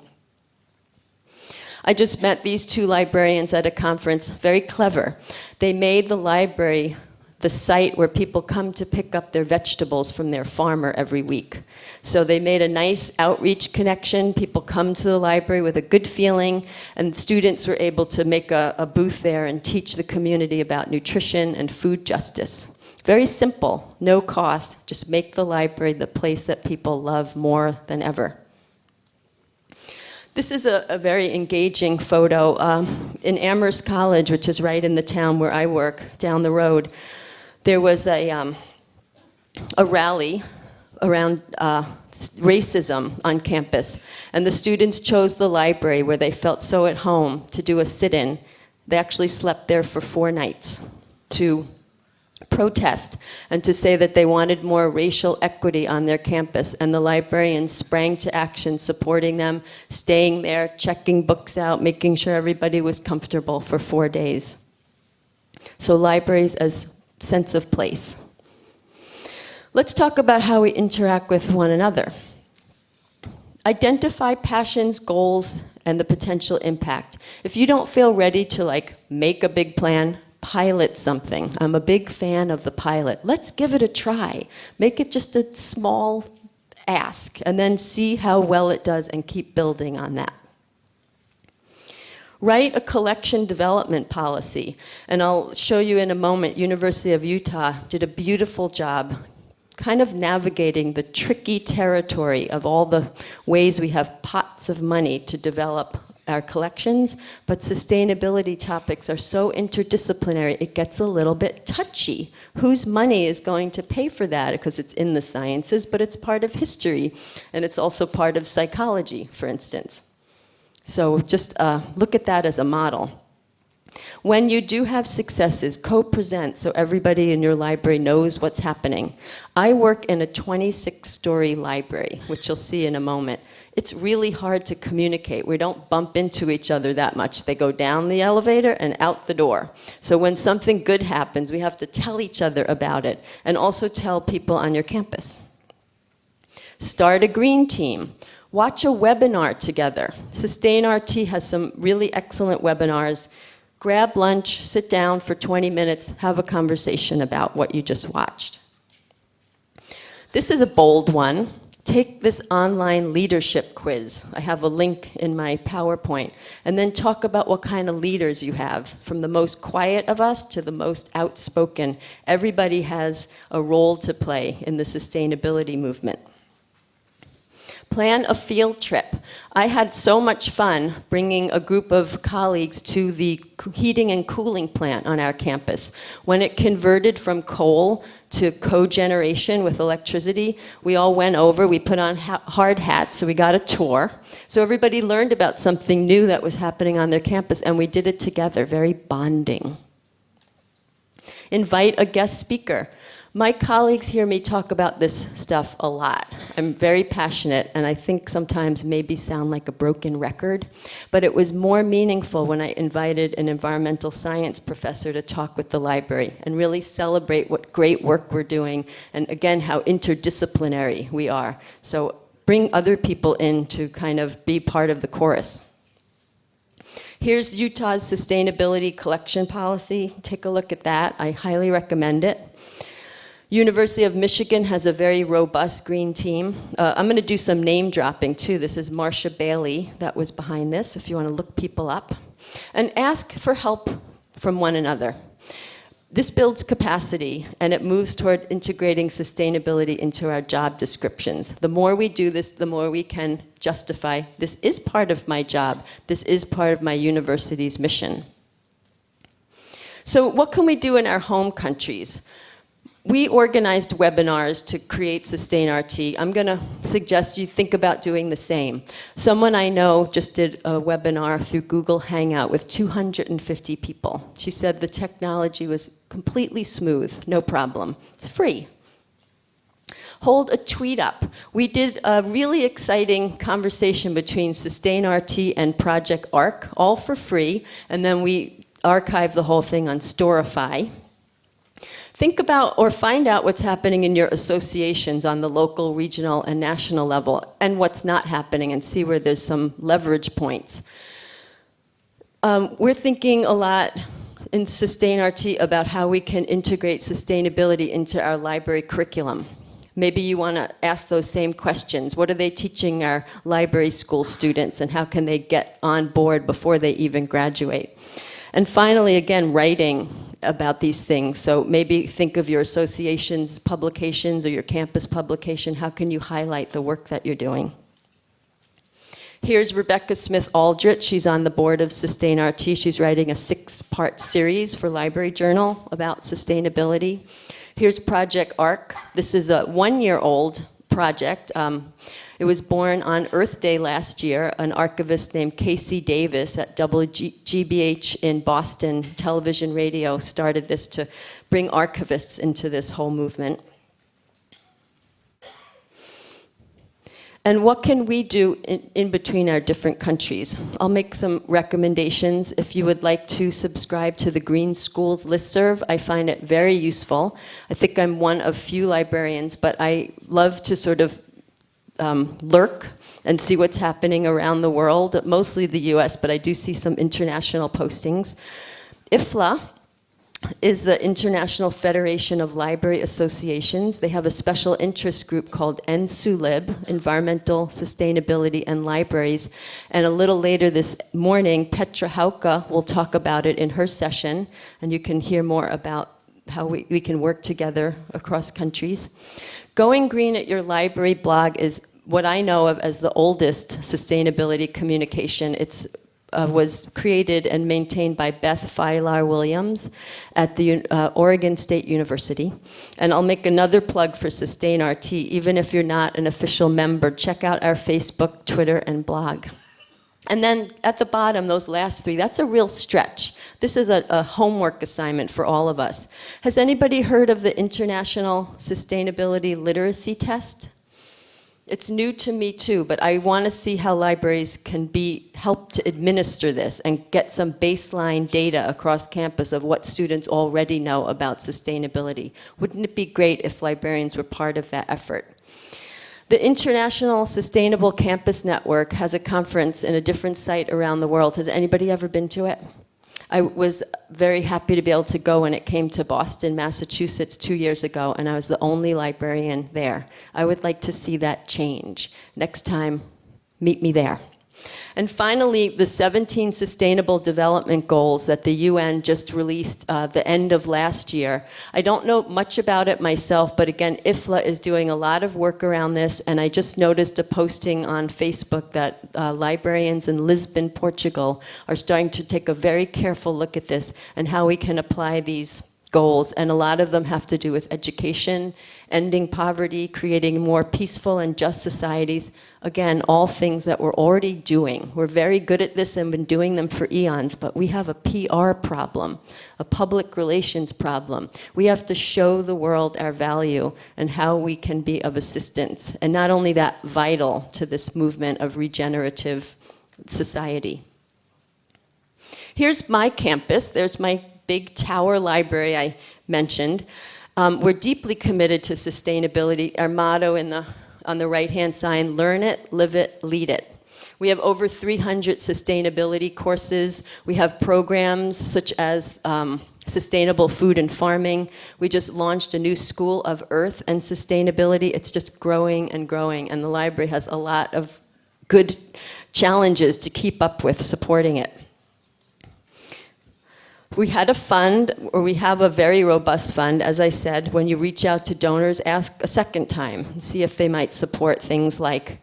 I just met these two librarians at a conference, very clever. They made the library the site where people come to pick up their vegetables from their farmer every week. So they made a nice outreach connection. People come to the library with a good feeling, and students were able to make a booth there and teach the community about nutrition and food justice. Very simple, no cost, just make the library the place that people love more than ever. This is a very engaging photo. In Amherst College, which is right in the town where I work, down the road, there was a rally around racism on campus, and the students chose the library where they felt so at home to do a sit-in. They actually slept there for 4 nights to protest and to say that they wanted more racial equity on their campus, and the librarians sprang to action, supporting them, staying there, checking books out, making sure everybody was comfortable for 4 days. So libraries as sense of place. Let's talk about how we interact with one another. Identify passions, goals, and the potential impact. If you don't feel ready to make a big plan, pilot something. I'm a big fan of the pilot. Let's give it a try. Make it just a small ask, and then see how well it does and keep building on that. Write a collection development policy, and I'll show you in a moment. University of Utah did a beautiful job kind of navigating the tricky territory of all the ways we have pots of money to develop our collections, but sustainability topics are so interdisciplinary, it gets a little bit touchy. Whose money is going to pay for that? Because it's in the sciences, but it's part of history, and it's also part of psychology, for instance. So just look at that as a model. When you do have successes, co-present so everybody in your library knows what's happening. I work in a 26-story library, which you'll see in a moment. It's really hard to communicate. We don't bump into each other that much. They go down the elevator and out the door. So when something good happens, we have to tell each other about it, and also tell people on your campus. Start a green team. Watch a webinar together. SustainRT has some really excellent webinars. Grab lunch, sit down for 20 minutes, have a conversation about what you just watched. This is a bold one. Take this online leadership quiz. I have a link in my PowerPoint. And then talk about what kind of leaders you have. From the most quiet of us to the most outspoken. Everybody has a role to play in the sustainability movement. Plan a field trip. I had so much fun bringing a group of colleagues to the heating and cooling plant on our campus. When it converted from coal to cogeneration with electricity, we all went over, we put on hard hats, so we got a tour. So everybody learned about something new that was happening on their campus, and we did it together, very bonding. Invite a guest speaker. My colleagues hear me talk about this stuff a lot. I'm very passionate, and I think sometimes maybe sound like a broken record, but it was more meaningful when I invited an environmental science professor to talk with the library and really celebrate what great work we're doing, and again, how interdisciplinary we are. So bring other people in to kind of be part of the chorus. Here's Utah's sustainability collection policy. Take a look at that. I highly recommend it. University of Michigan has a very robust green team. I'm going to do some name dropping too. This is Marcia Bailey that was behind this, if you want to look people up. And ask for help from one another. This builds capacity, and it moves toward integrating sustainability into our job descriptions. The more we do this, the more we can justify, this is part of my job. This is part of my university's mission. So what can we do in our home countries? We organized webinars to create SustainRT. I'm going to suggest you think about doing the same. Someone I know just did a webinar through Google Hangout with 250 people. She said the technology was completely smooth, no problem. It's free. Hold a tweet up. We did a really exciting conversation between SustainRT and ProjectARCC, all for free, and then we archived the whole thing on Storify. Think about or find out what's happening in your associations on the local, regional, and national level, and what's not happening, and see where there's some leverage points. We're thinking a lot in SustainRT about how we can integrate sustainability into our library curriculum. Maybe you want to ask those same questions. What are they teaching our library school students, and how can they get on board before they even graduate? And finally, again, writing about these things. So maybe think of your association's publications or your campus publication. How can you highlight the work that you're doing? Here's Rebecca Smith-Aldrich. She's on the board of SustainRT. She's writing a 6-part series for Library Journal about sustainability. Here's ProjectARCC. This is a 1-year-old project. It was born on Earth Day last year. An archivist named Casey Davis at WGBH in Boston Television Radio started this to bring archivists into this whole movement. And what can we do in between our different countries? I'll make some recommendations. If you would like to subscribe to the Green Schools listserv, I find it very useful. I think I'm one of few librarians, but I love to sort of lurk and see what's happening around the world, mostly the US, but I do see some international postings. IFLA is the International Federation of Library Associations. They have a special interest group called NSULIB, Environmental Sustainability and Libraries. And a little later this morning, Petra Hauke will talk about it in her session, and you can hear more about how we can work together across countries. Going Green at Your Library blog is what I know of as the oldest sustainability communication. It was created and maintained by Beth Feilar-Williams at the Oregon State University. And I'll make another plug for SustainRT. Even if you're not an official member, check out our Facebook, Twitter, and blog. And then at the bottom, those last 3, that's a real stretch. This is a homework assignment for all of us. Has anybody heard of the International Sustainability Literacy Test? It's new to me too, but I want to see how libraries can help to administer this and get some baseline data across campus of what students already know about sustainability. Wouldn't it be great if librarians were part of that effort? The International Sustainable Campus Network has a conference in a different site around the world. Has anybody ever been to it? I was very happy to be able to go when it came to Boston, Massachusetts 2 years ago, and I was the only librarian there. I would like to see that change. Next time, meet me there. And finally, the 17 Sustainable Development Goals that the UN just released the end of last year. I don't know much about it myself, but again, IFLA is doing a lot of work around this, and I just noticed a posting on Facebook that librarians in Lisbon, Portugal, are starting to take a very careful look at this and how we can apply these goals, and a lot of them have to do with education, ending poverty, creating more peaceful and just societies. Again, all things that we're already doing. We're very good at this and been doing them for eons, but we have a PR problem, a public relations problem. We have to show the world our value and how we can be of assistance, and not only that, vital to this movement of regenerative society. Here's my campus. There's my big tower library I mentioned. We're deeply committed to sustainability. Our motto on the right-hand side, learn it, live it, lead it. We have over 300 sustainability courses. We have programs such as sustainable food and farming. We just launched a new School of Earth and Sustainability. It's just growing and growing, and the library has a lot of good challenges to keep up with supporting it. We had a fund, or we have a very robust fund. As I said, when you reach out to donors, ask a second time and see if they might support things like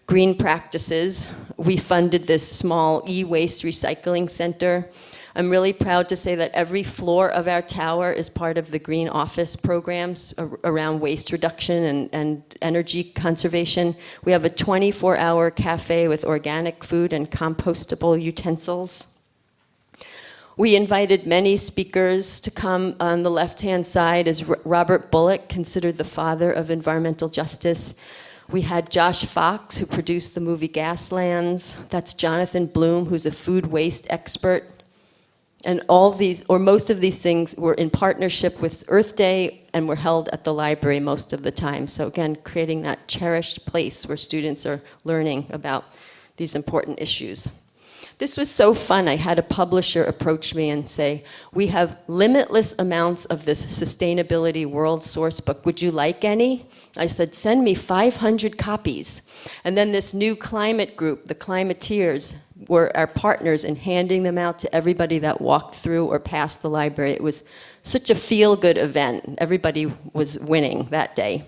green practices. We funded this small e-waste recycling center. I'm really proud to say that every floor of our tower is part of the Green Office programs around waste reduction and energy conservation. We have a 24-hour cafe with organic food and compostable utensils. We invited many speakers to come. On the left-hand side is Robert Bullock, considered the father of environmental justice. We had Josh Fox, who produced the movie Gaslands. That's Jonathan Bloom, who's a food waste expert. And all these, or most of these things, were in partnership with Earth Day and were held at the library most of the time. So again, creating that cherished place where students are learning about these important issues. This was so fun. I had a publisher approach me and say, we have limitless amounts of this sustainability world source book. Would you like any? I said, send me 500 copies. And then this new climate group, the Climateers, were our partners in handing them out to everybody that walked through or passed the library. It was such a feel-good event. Everybody was winning that day.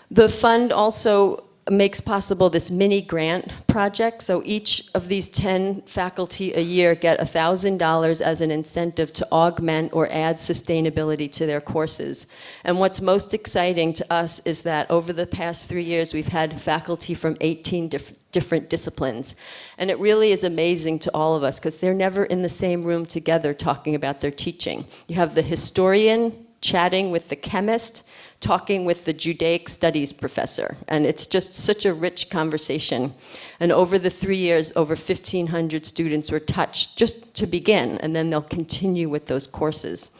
The fund also makes possible this mini grant project. So each of these 10 faculty a year get $1,000 as an incentive to augment or add sustainability to their courses. And what's most exciting to us is that over the past 3 years, we've had faculty from 18 different disciplines. And it really is amazing to all of us because they're never in the same room together talking about their teaching. You have the historian chatting with the chemist, talking with the Judaic studies professor. And it's just such a rich conversation. And over the 3 years, over 1,500 students were touched just to begin, and then they'll continue with those courses.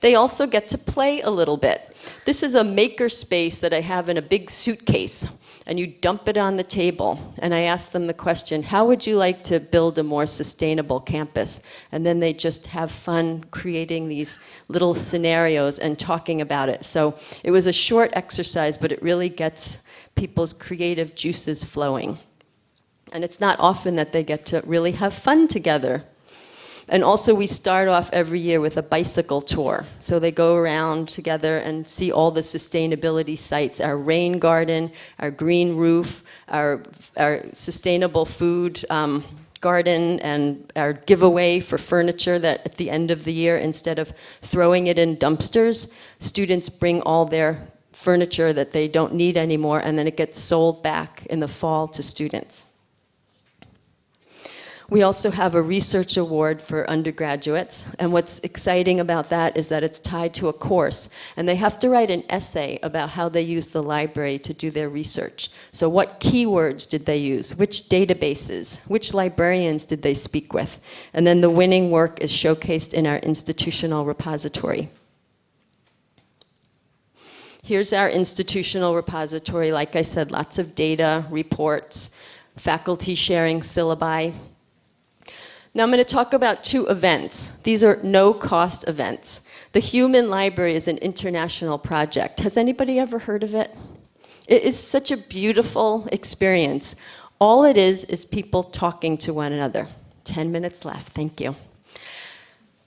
They also get to play a little bit. This is a maker space that I have in a big suitcase, and you dump it on the table. And I ask them the question, how would you like to build a more sustainable campus? And then they just have fun creating these little scenarios and talking about it. So it was a short exercise, but it really gets people's creative juices flowing. And it's not often that they get to really have fun together. And also we start off every year with a bicycle tour. So they go around together and see all the sustainability sites, our rain garden, our green roof, our sustainable food garden, and our giveaway for furniture that at the end of the year, instead of throwing it in dumpsters, students bring all their furniture that they don't need anymore, and then it gets sold back in the fall to students. We also have a research award for undergraduates, and what's exciting about that is that it's tied to a course, and they have to write an essay about how they use the library to do their research. So what keywords did they use? Which databases? Which librarians did they speak with? And then the winning work is showcased in our institutional repository. Here's our institutional repository. Like I said, lots of data, reports, faculty sharing syllabi. Now I'm going to talk about 2 events. These are no-cost events. The Human Library is an international project. Has anybody ever heard of it? It is such a beautiful experience. All it is people talking to one another. 10 minutes left, thank you.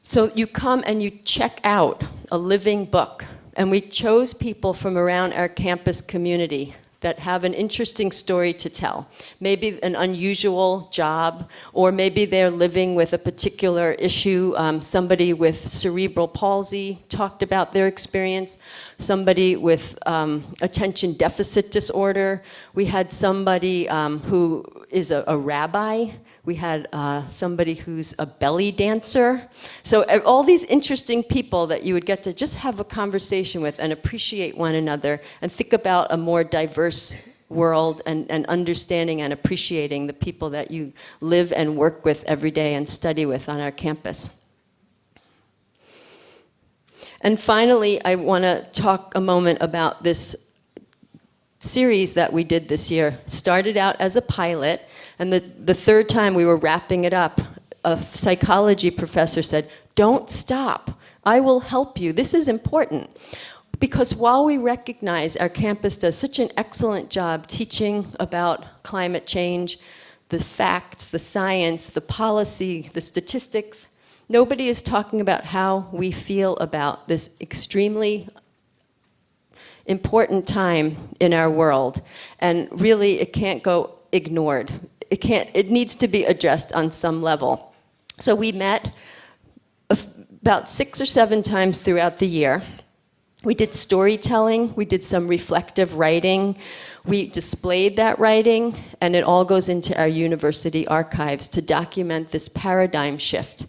So you come and you check out a living book. And we chose people from around our campus community that have an interesting story to tell. Maybe an unusual job, or maybe they're living with a particular issue. Somebody with cerebral palsy talked about their experience. Somebody with attention deficit disorder. We had somebody who is a rabbi. We had somebody who's a belly dancer. So all these interesting people that you would get to just have a conversation with and appreciate one another and think about a more diverse world and understanding and appreciating the people that you live and work with every day and study with on our campus. And finally, I want to talk a moment about this series that we did this year. It started out as a pilot, and the third time we were wrapping it up, a psychology professor said, "Don't stop. I will help you. This is important." Because while we recognize our campus does such an excellent job teaching about climate change, the facts, the science, the policy, the statistics, nobody is talking about how we feel about this extremely important time in our world. And really, it can't go ignored. It needs to be addressed on some level. So we met about 6 or 7 times throughout the year. We did storytelling, we did some reflective writing, we displayed that writing, and it all goes into our university archives to document this paradigm shift,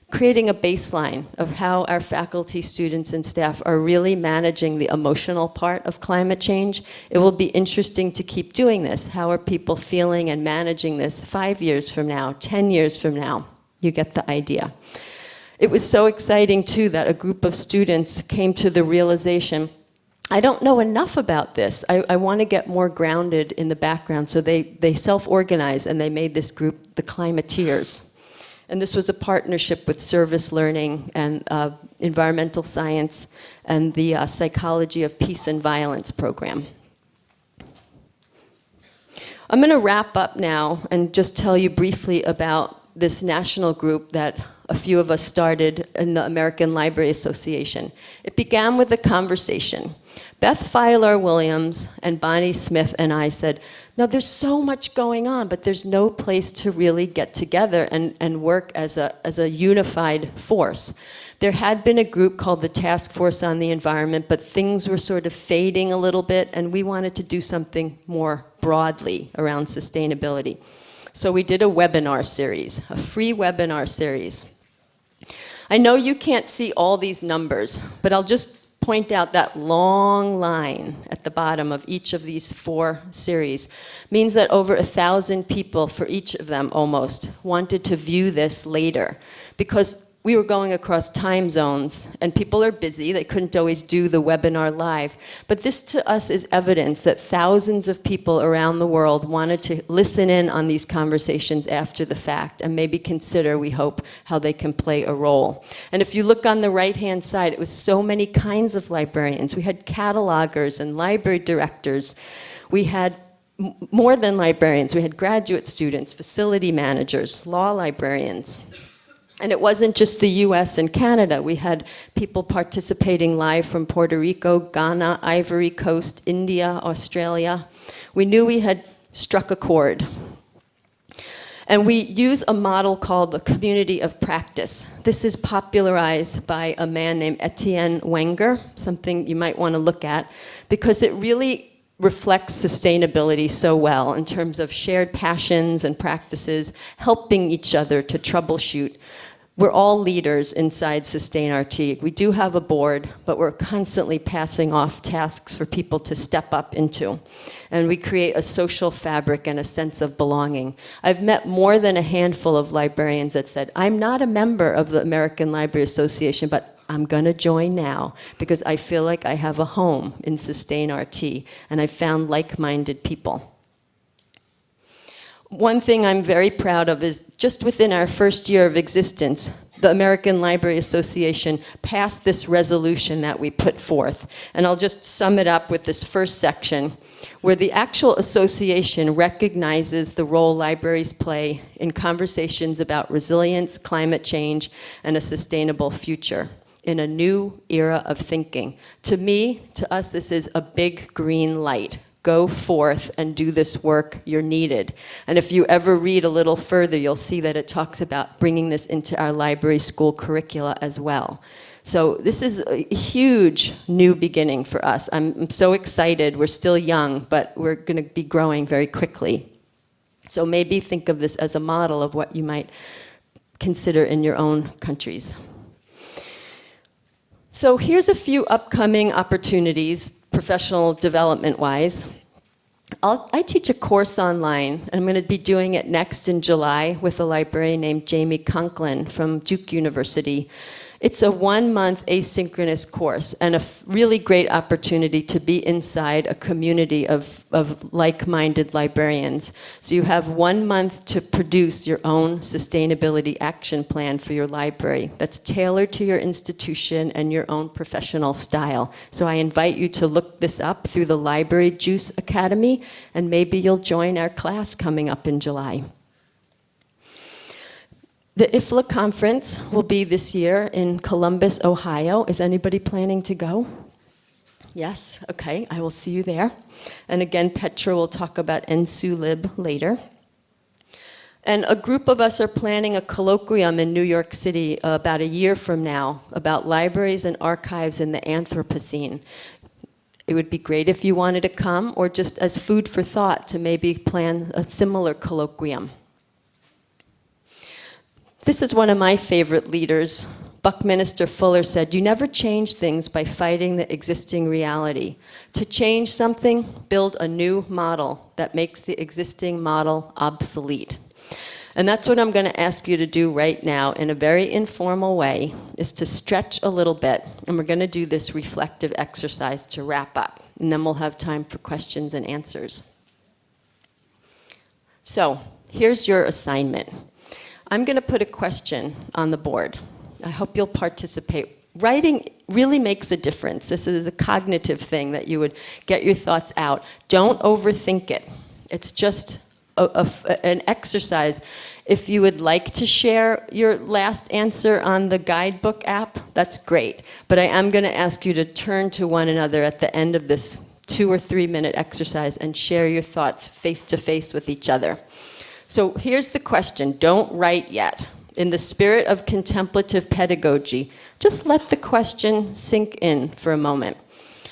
creating a baseline of how our faculty, students, and staff are really managing the emotional part of climate change. It will be interesting to keep doing this. How are people feeling and managing this 5 years from now, 10 years from now? You get the idea. It was so exciting, too, that a group of students came to the realization, I don't know enough about this. I want to get more grounded in the background. So they self-organized, and they made this group the Climateers. And this was a partnership with Service Learning and Environmental Science and the Psychology of Peace and Violence program. I'm going to wrap up now and just tell you briefly about this national group that a few of us started in the American Library Association. It began with a conversation. Beth Feiler-Williams and Bonnie Smith and I said, no, there's so much going on, but there's no place to really get together and work as a unified force. There had been a group called the Task Force on the Environment, but things were sort of fading a little bit, and we wanted to do something more broadly around sustainability. So we did a webinar series, a free webinar series. I know you can't see all these numbers, but I'll just point out that long line at the bottom of each of these 4 series means that over 1,000 people for each of them almost wanted to view this later, because we were going across time zones and people are busy. They couldn't always do the webinar live. But this to us is evidence that thousands of people around the world wanted to listen in on these conversations after the fact and maybe consider, we hope, how they can play a role. And if you look on the right-hand side, it was so many kinds of librarians. We had catalogers and library directors. We had more than librarians. We had graduate students, facility managers, law librarians. And it wasn't just the US and Canada. We had people participating live from Puerto Rico, Ghana, Ivory Coast, India, Australia. We knew we had struck a chord. And we use a model called the community of practice. This is popularized by a man named Etienne Wenger, something you might want to look at, because it really reflects sustainability so well in terms of shared passions and practices, helping each other to troubleshoot. We're all leaders inside SustainARCC. We do have a board, but we're constantly passing off tasks for people to step up into. And we create a social fabric and a sense of belonging. I've met more than a handful of librarians that said, I'm not a member of the American Library Association, but I'm going to join now because I feel like I have a home in SustainARCC, and I found like-minded people. one thing I'm very proud of is just within our first year of existence, the American Library Association passed this resolution that we put forth. And I'll just sum it up with this first section, where the actual association recognizes the role libraries play in conversations about resilience, climate change, and a sustainable future in a new era of thinking. To me, to us, this is a big green light. Go forth and do this work, you're needed. And if you ever read a little further, you'll see that it talks about bringing this into our library school curricula as well. So this is a huge new beginning for us. I'm so excited. We're still young, but we're going to be growing very quickly. So maybe think of this as a model of what you might consider in your own countries. So here's a few upcoming opportunities, professional development-wise. I teach a course online, and I'm going to be doing it next in July with a librarian named Jamie Conklin from Duke University. It's a 1-month asynchronous course and a really great opportunity to be inside a community of like-minded librarians. So you have 1 month to produce your own sustainability action plan for your library that's tailored to your institution and your own professional style. So I invite you to look this up through the Library Juice Academy, and maybe you'll join our class coming up in July. The IFLA conference will be this year in Columbus, Ohio. Is anybody planning to go? Yes? Okay, I will see you there. And again, Petra will talk about NSULib later. And a group of us are planning a colloquium in New York City about a year from now about libraries and archives in the Anthropocene. It would be great if you wanted to come, or just as food for thought to maybe plan a similar colloquium. This is one of my favorite leaders. Buckminster Fuller said, "You never change things by fighting the existing reality. To change something, build a new model that makes the existing model obsolete." And that's what I'm going to ask you to do right now in a very informal way, is to stretch a little bit. And we're going to do this reflective exercise to wrap up. And then we'll have time for questions and answers. So here's your assignment. I'm going to put a question on the board. I hope you'll participate. Writing really makes a difference. This is a cognitive thing that you would get your thoughts out. Don't overthink it. It's just an exercise. If you would like to share your last answer on the guidebook app, that's great. But I am going to ask you to turn to one another at the end of this 2 or 3 minute exercise and share your thoughts face to face with each other. So here's the question. Don't write yet. In the spirit of contemplative pedagogy, just let the question sink in for a moment.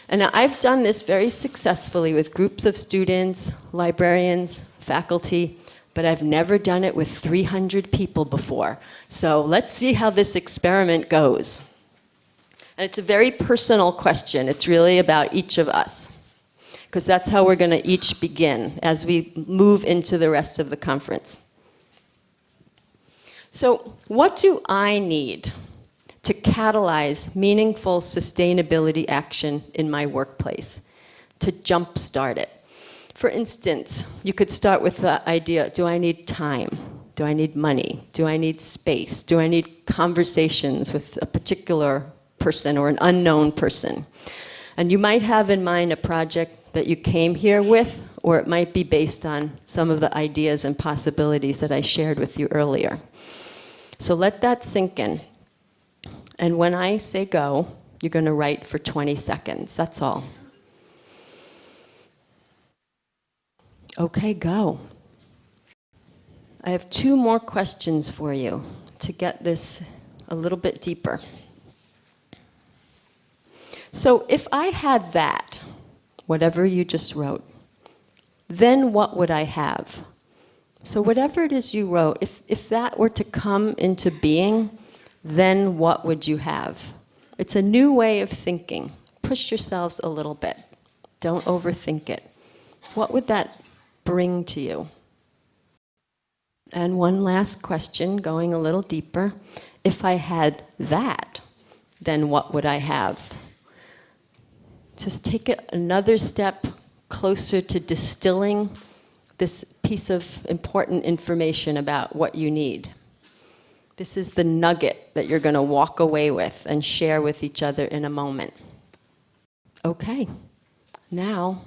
And I've done this very successfully with groups of students, librarians, faculty, but I've never done it with 300 people before. So let's see how this experiment goes. And it's a very personal question. It's really about each of us, because that's how we're going to each begin as we move into the rest of the conference. So what do I need to catalyze meaningful sustainability action in my workplace, to jumpstart it? For instance, you could start with the idea, do I need time? Do I need money? Do I need space? Do I need conversations with a particular person or an unknown person? And you might have in mind a project that you came here with, or it might be based on some of the ideas and possibilities that I shared with you earlier. So let that sink in. And when I say go, you're going to write for 20 seconds. That's all. Okay, go. I have 2 more questions for you to get this a little bit deeper. So if I had that, whatever you just wrote, then what would I have? So whatever it is you wrote, if that were to come into being, then what would you have? It's a new way of thinking. Push yourselves a little bit. Don't overthink it. What would that bring to you? And one last question, going a little deeper. If I had that, then what would I have? Just take it another step closer to distilling this piece of important information about what you need. This is the nugget that you're going to walk away with and share with each other in a moment. Okay, now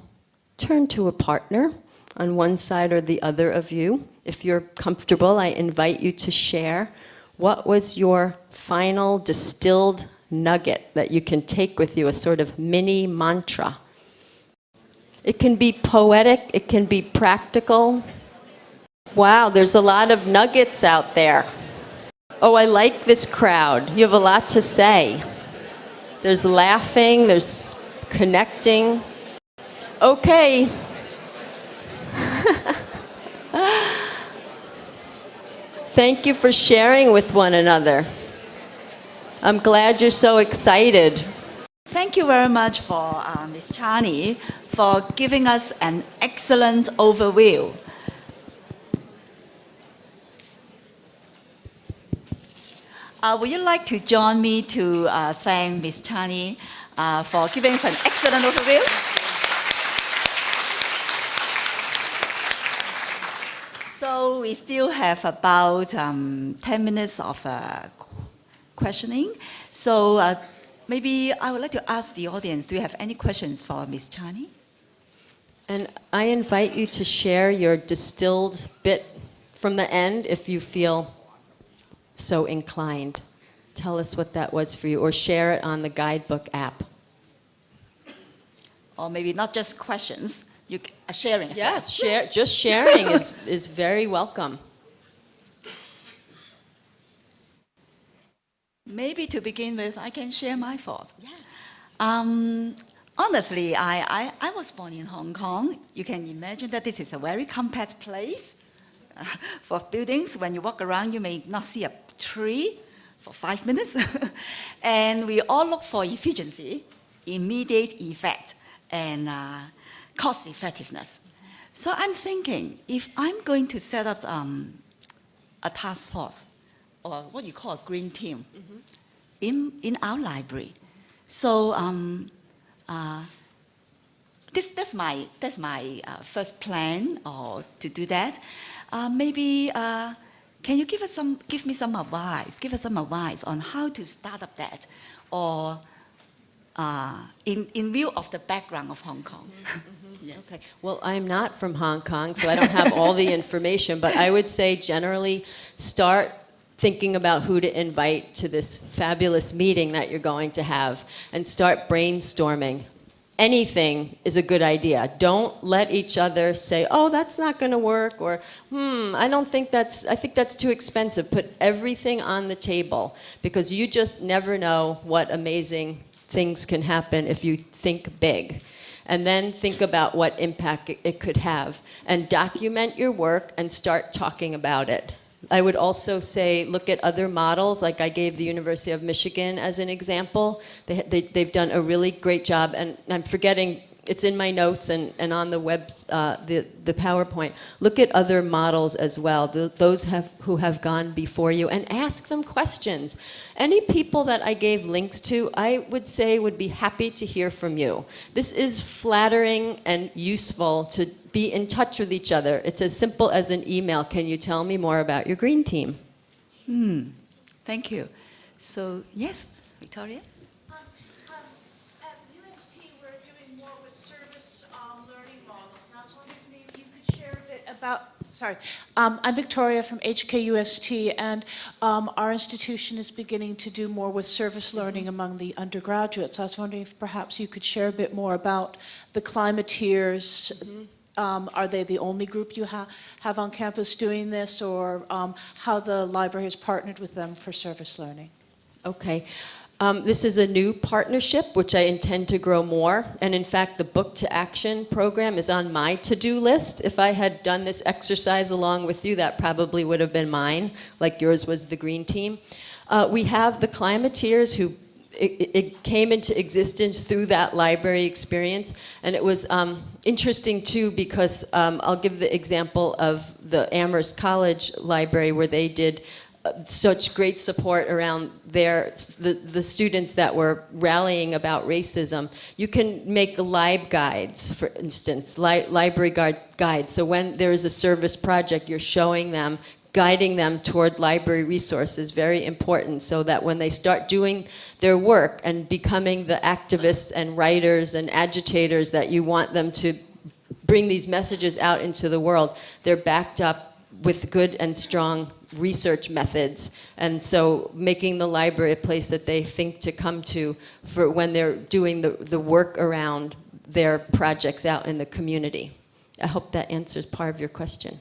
turn to a partner on one side or the other of you. If you're comfortable, I invite you to share what was your final distilled nugget that you can take with you, a sort of mini mantra. It can be poetic, it can be practical. Wow, there's a lot of nuggets out there. Oh, I like this crowd. You have a lot to say. There's laughing, there's connecting. Okay. Thank you for sharing with one another. I'm glad you're so excited. Thank you very much for Ms. Chani for giving us an excellent overview. Would you like to join me to thank Ms. Chani for giving us an excellent overview? So we still have about 10 minutes of questioning. So maybe I would like to ask the audience, do you have any questions for Ms. Chani? And I invite you to share your distilled bit from the end if you feel so inclined. Tell us what that was for you, or share it on the guidebook app. Or maybe not just questions, you are sharing. Yes, just sharing is very welcome. Maybe to begin with, I can share my thought. Yes. Honestly, I was born in Hong Kong. You can imagine that this is a very compact place for buildings. When you walk around, you may not see a tree for 5 minutes. And we all look for efficiency, immediate effect, and cost effectiveness. So I'm thinking, if I'm going to set up a task force, or what you call a green team, in our library. So that's my first plan, or to do that. Maybe can you give me some advice? Give us some advice on how to start up that, or in view of the background of Hong Kong. Yes. Okay. Well, I'm not from Hong Kong, so I don't have all the information, but I would say generally start thinking about who to invite to this fabulous meeting that you're going to have, and start brainstorming. Anything is a good idea. Don't let each other say, oh, that's not going to work, or I think that's too expensive. Put everything on the table, because you just never know what amazing things can happen if you think big. And then think about what impact it could have, and document your work and start talking about it. I would also say look at other models, like I gave the University of Michigan as an example. They've done a really great job, and I'm forgetting, it's in my notes and on the web, the PowerPoint. Look at other models as well, those who have gone before you, and ask them questions. Any people that I gave links to, I would say would be happy to hear from you. This is flattering and useful to be in touch with each other. It's as simple as an email. Can you tell me more about your green team? Thank you. So, yes, Victoria? At UST, we're doing more with service learning models. And I was wondering if maybe you could share a bit about, I'm Victoria from HKUST, and our institution is beginning to do more with service learning among the undergraduates. I was wondering if perhaps you could share a bit more about the Climateers. Are they the only group you have on campus doing this, or how the library has partnered with them for service learning? Okay. This is a new partnership, which I intend to grow more. And in fact, the Book to Action program is on my to-do list. If I had done this exercise along with you, that probably would have been mine, like yours was the green team. We have the Climateers, who it came into existence through that library experience. And it was interesting, too, because I'll give the example of the Amherst College Library, where they did such great support around the students that were rallying about racism. You can make lib guides, for instance, library guides. So when there is a service project, you're showing them, guiding them toward library resources, very important, so that when they start doing their work and becoming the activists and writers and agitators that you want them to bring these messages out into the world, they're backed up with good and strong research methods. And so making the library a place that they think to come to for when they're doing the work around their projects out in the community. I hope that answers part of your question.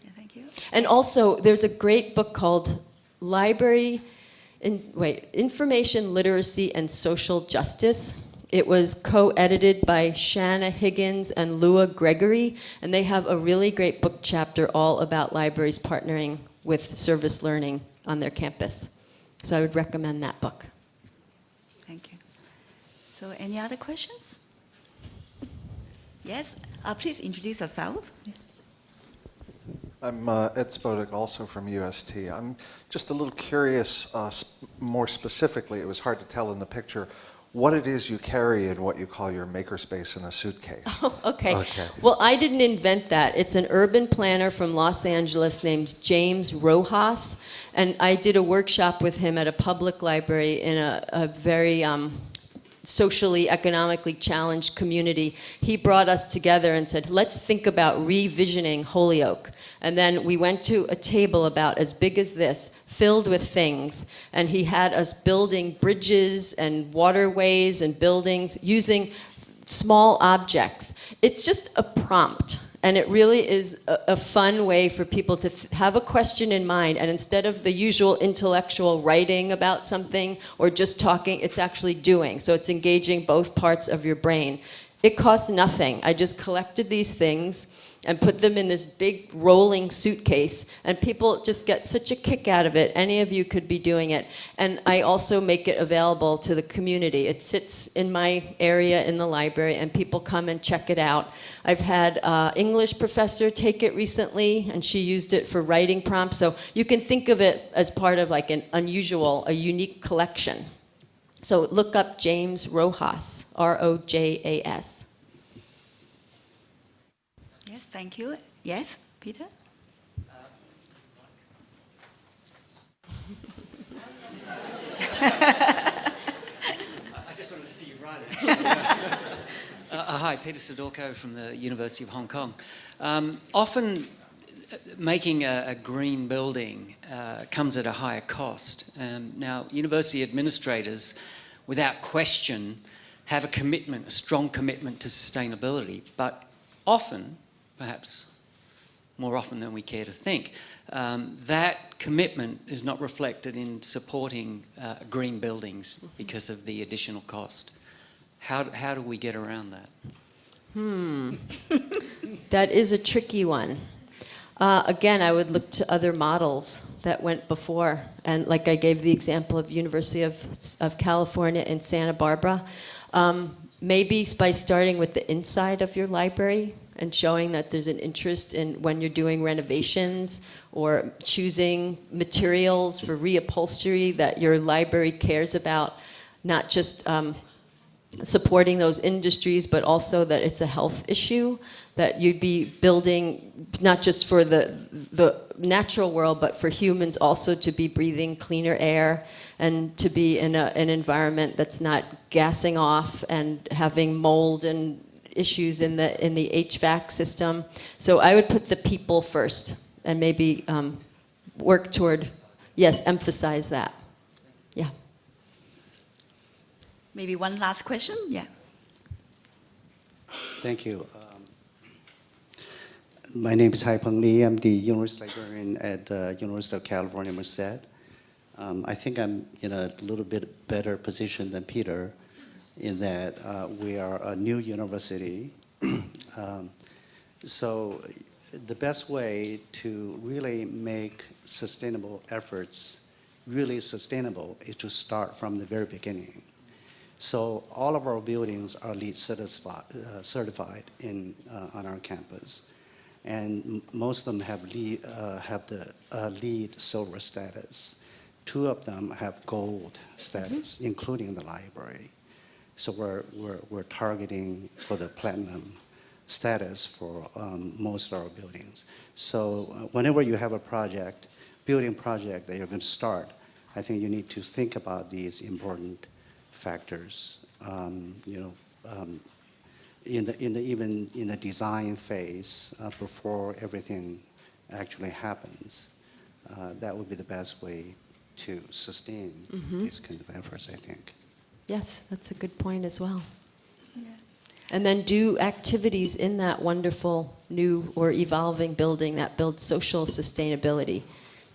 Yeah, thank you. And also, there's a great book called Information Literacy and Social Justice. It was co-edited by Shanna Higgins and Lua Gregory, and they have a really great book chapter all about libraries partnering with service learning on their campus. So I would recommend that book. Thank you. So any other questions? Yes, please introduce yourself. I'm Ed Spodek, also from UST. I'm just a little curious, more specifically, it was hard to tell in the picture, what it is you carry in what you call your makerspace in a suitcase. Oh, okay. Well, I didn't invent that. It's an urban planner from Los Angeles named James Rojas, and I did a workshop with him at a public library in a very socially, economically challenged community. He brought us together and said, let's think about revisioning Holyoke. And then we went to a table about as big as this, filled with things, and he had us building bridges and waterways and buildings using small objects. It's just a prompt, and it really is a fun way for people to have a question in mind, and instead of the usual intellectual writing about something or just talking, it's actually doing. So it's engaging both parts of your brain. It costs nothing. I just collected these things and put them in this big rolling suitcase, and people just get such a kick out of it. Any of you could be doing it. And I also make it available to the community. It sits in my area in the library, and people come and check it out. I've had an English professor take it recently, and she used it for writing prompts. So you can think of it as part of like a unique collection. So look up James Rojas, R-O-J-A-S. Thank you. Yes, Peter? I just wanted to see you write it. Hi, Peter Sidorko from the University of Hong Kong. Often making a green building comes at a higher cost. Now, university administrators, without question, have a commitment, a strong commitment to sustainability, but often, perhaps more often than we care to think, that commitment is not reflected in supporting green buildings because of the additional cost. How do we get around that? That is a tricky one. Again, I would look to other models that went before, and like I gave the example of University of California in Santa Barbara. Maybe by starting with the inside of your library and showing that there's an interest in when you're doing renovations or choosing materials for reupholstery that your library cares about, not just supporting those industries, but also that it's a health issue, that you'd be building not just for the natural world, but for humans also to be breathing cleaner air and to be in an environment that's not gassing off and having mold and issues in the HVAC system. So I would put the people first and maybe work toward, yes, emphasize that. Yeah. Maybe one last question? Yeah. Thank you. My name is Haipeng Li. I'm the University Librarian at the University of California, Merced. I think I'm in a little bit better position than Peter in that we are a new university. So the best way to really make sustainable efforts really sustainable is to start from the very beginning. So all of our buildings are LEED certified on our campus. and most of them have the LEED silver status. 2 of them have gold status, including the library. So we're targeting for the platinum status for most of our buildings. So whenever you have a building project that you're going to start, I think you need to think about these important factors. Even in the design phase, before everything actually happens, that would be the best way to sustain these kinds of efforts, I think. Yes, that's a good point as well. Yeah. And then do activities in that wonderful new or evolving building that builds social sustainability,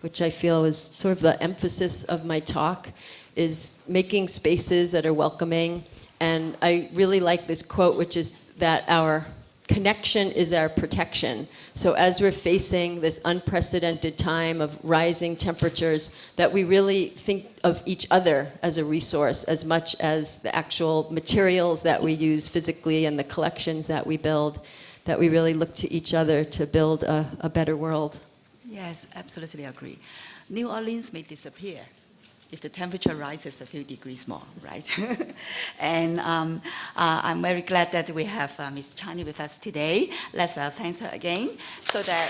which I feel is sort of the emphasis of my talk, is making spaces that are welcoming. And I really like this quote, which is that our connection is our protection. So as we're facing this unprecedented time of rising temperatures, that we really think of each other as a resource as much as the actual materials that we use physically and the collections that we build, that we really look to each other to build a better world. Yes, absolutely agree. New Orleans may disappear if the temperature rises a few degrees more, right? And I'm very glad that we have Ms. Chani with us today. Let's thank her again, so that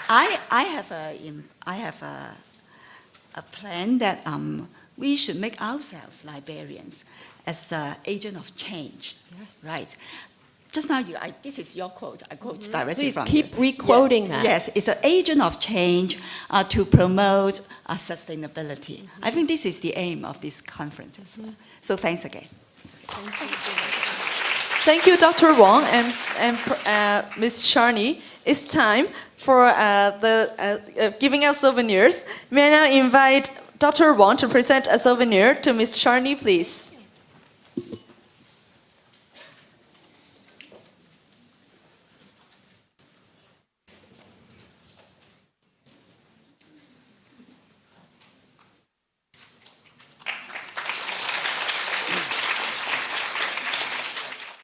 I have a plan that we should make ourselves librarians as an agent of change. Yes. Right. Just now, this is your quote. I quote directly from you. Please keep re-quoting that. Yes, it's an agent of change to promote sustainability. I think this is the aim of this conference as well. So thanks again. Thank you, Dr. Wong and Ms. Charney. It's time for giving out souvenirs. May I now invite Dr. Wong to present a souvenir to Ms. Charney, please.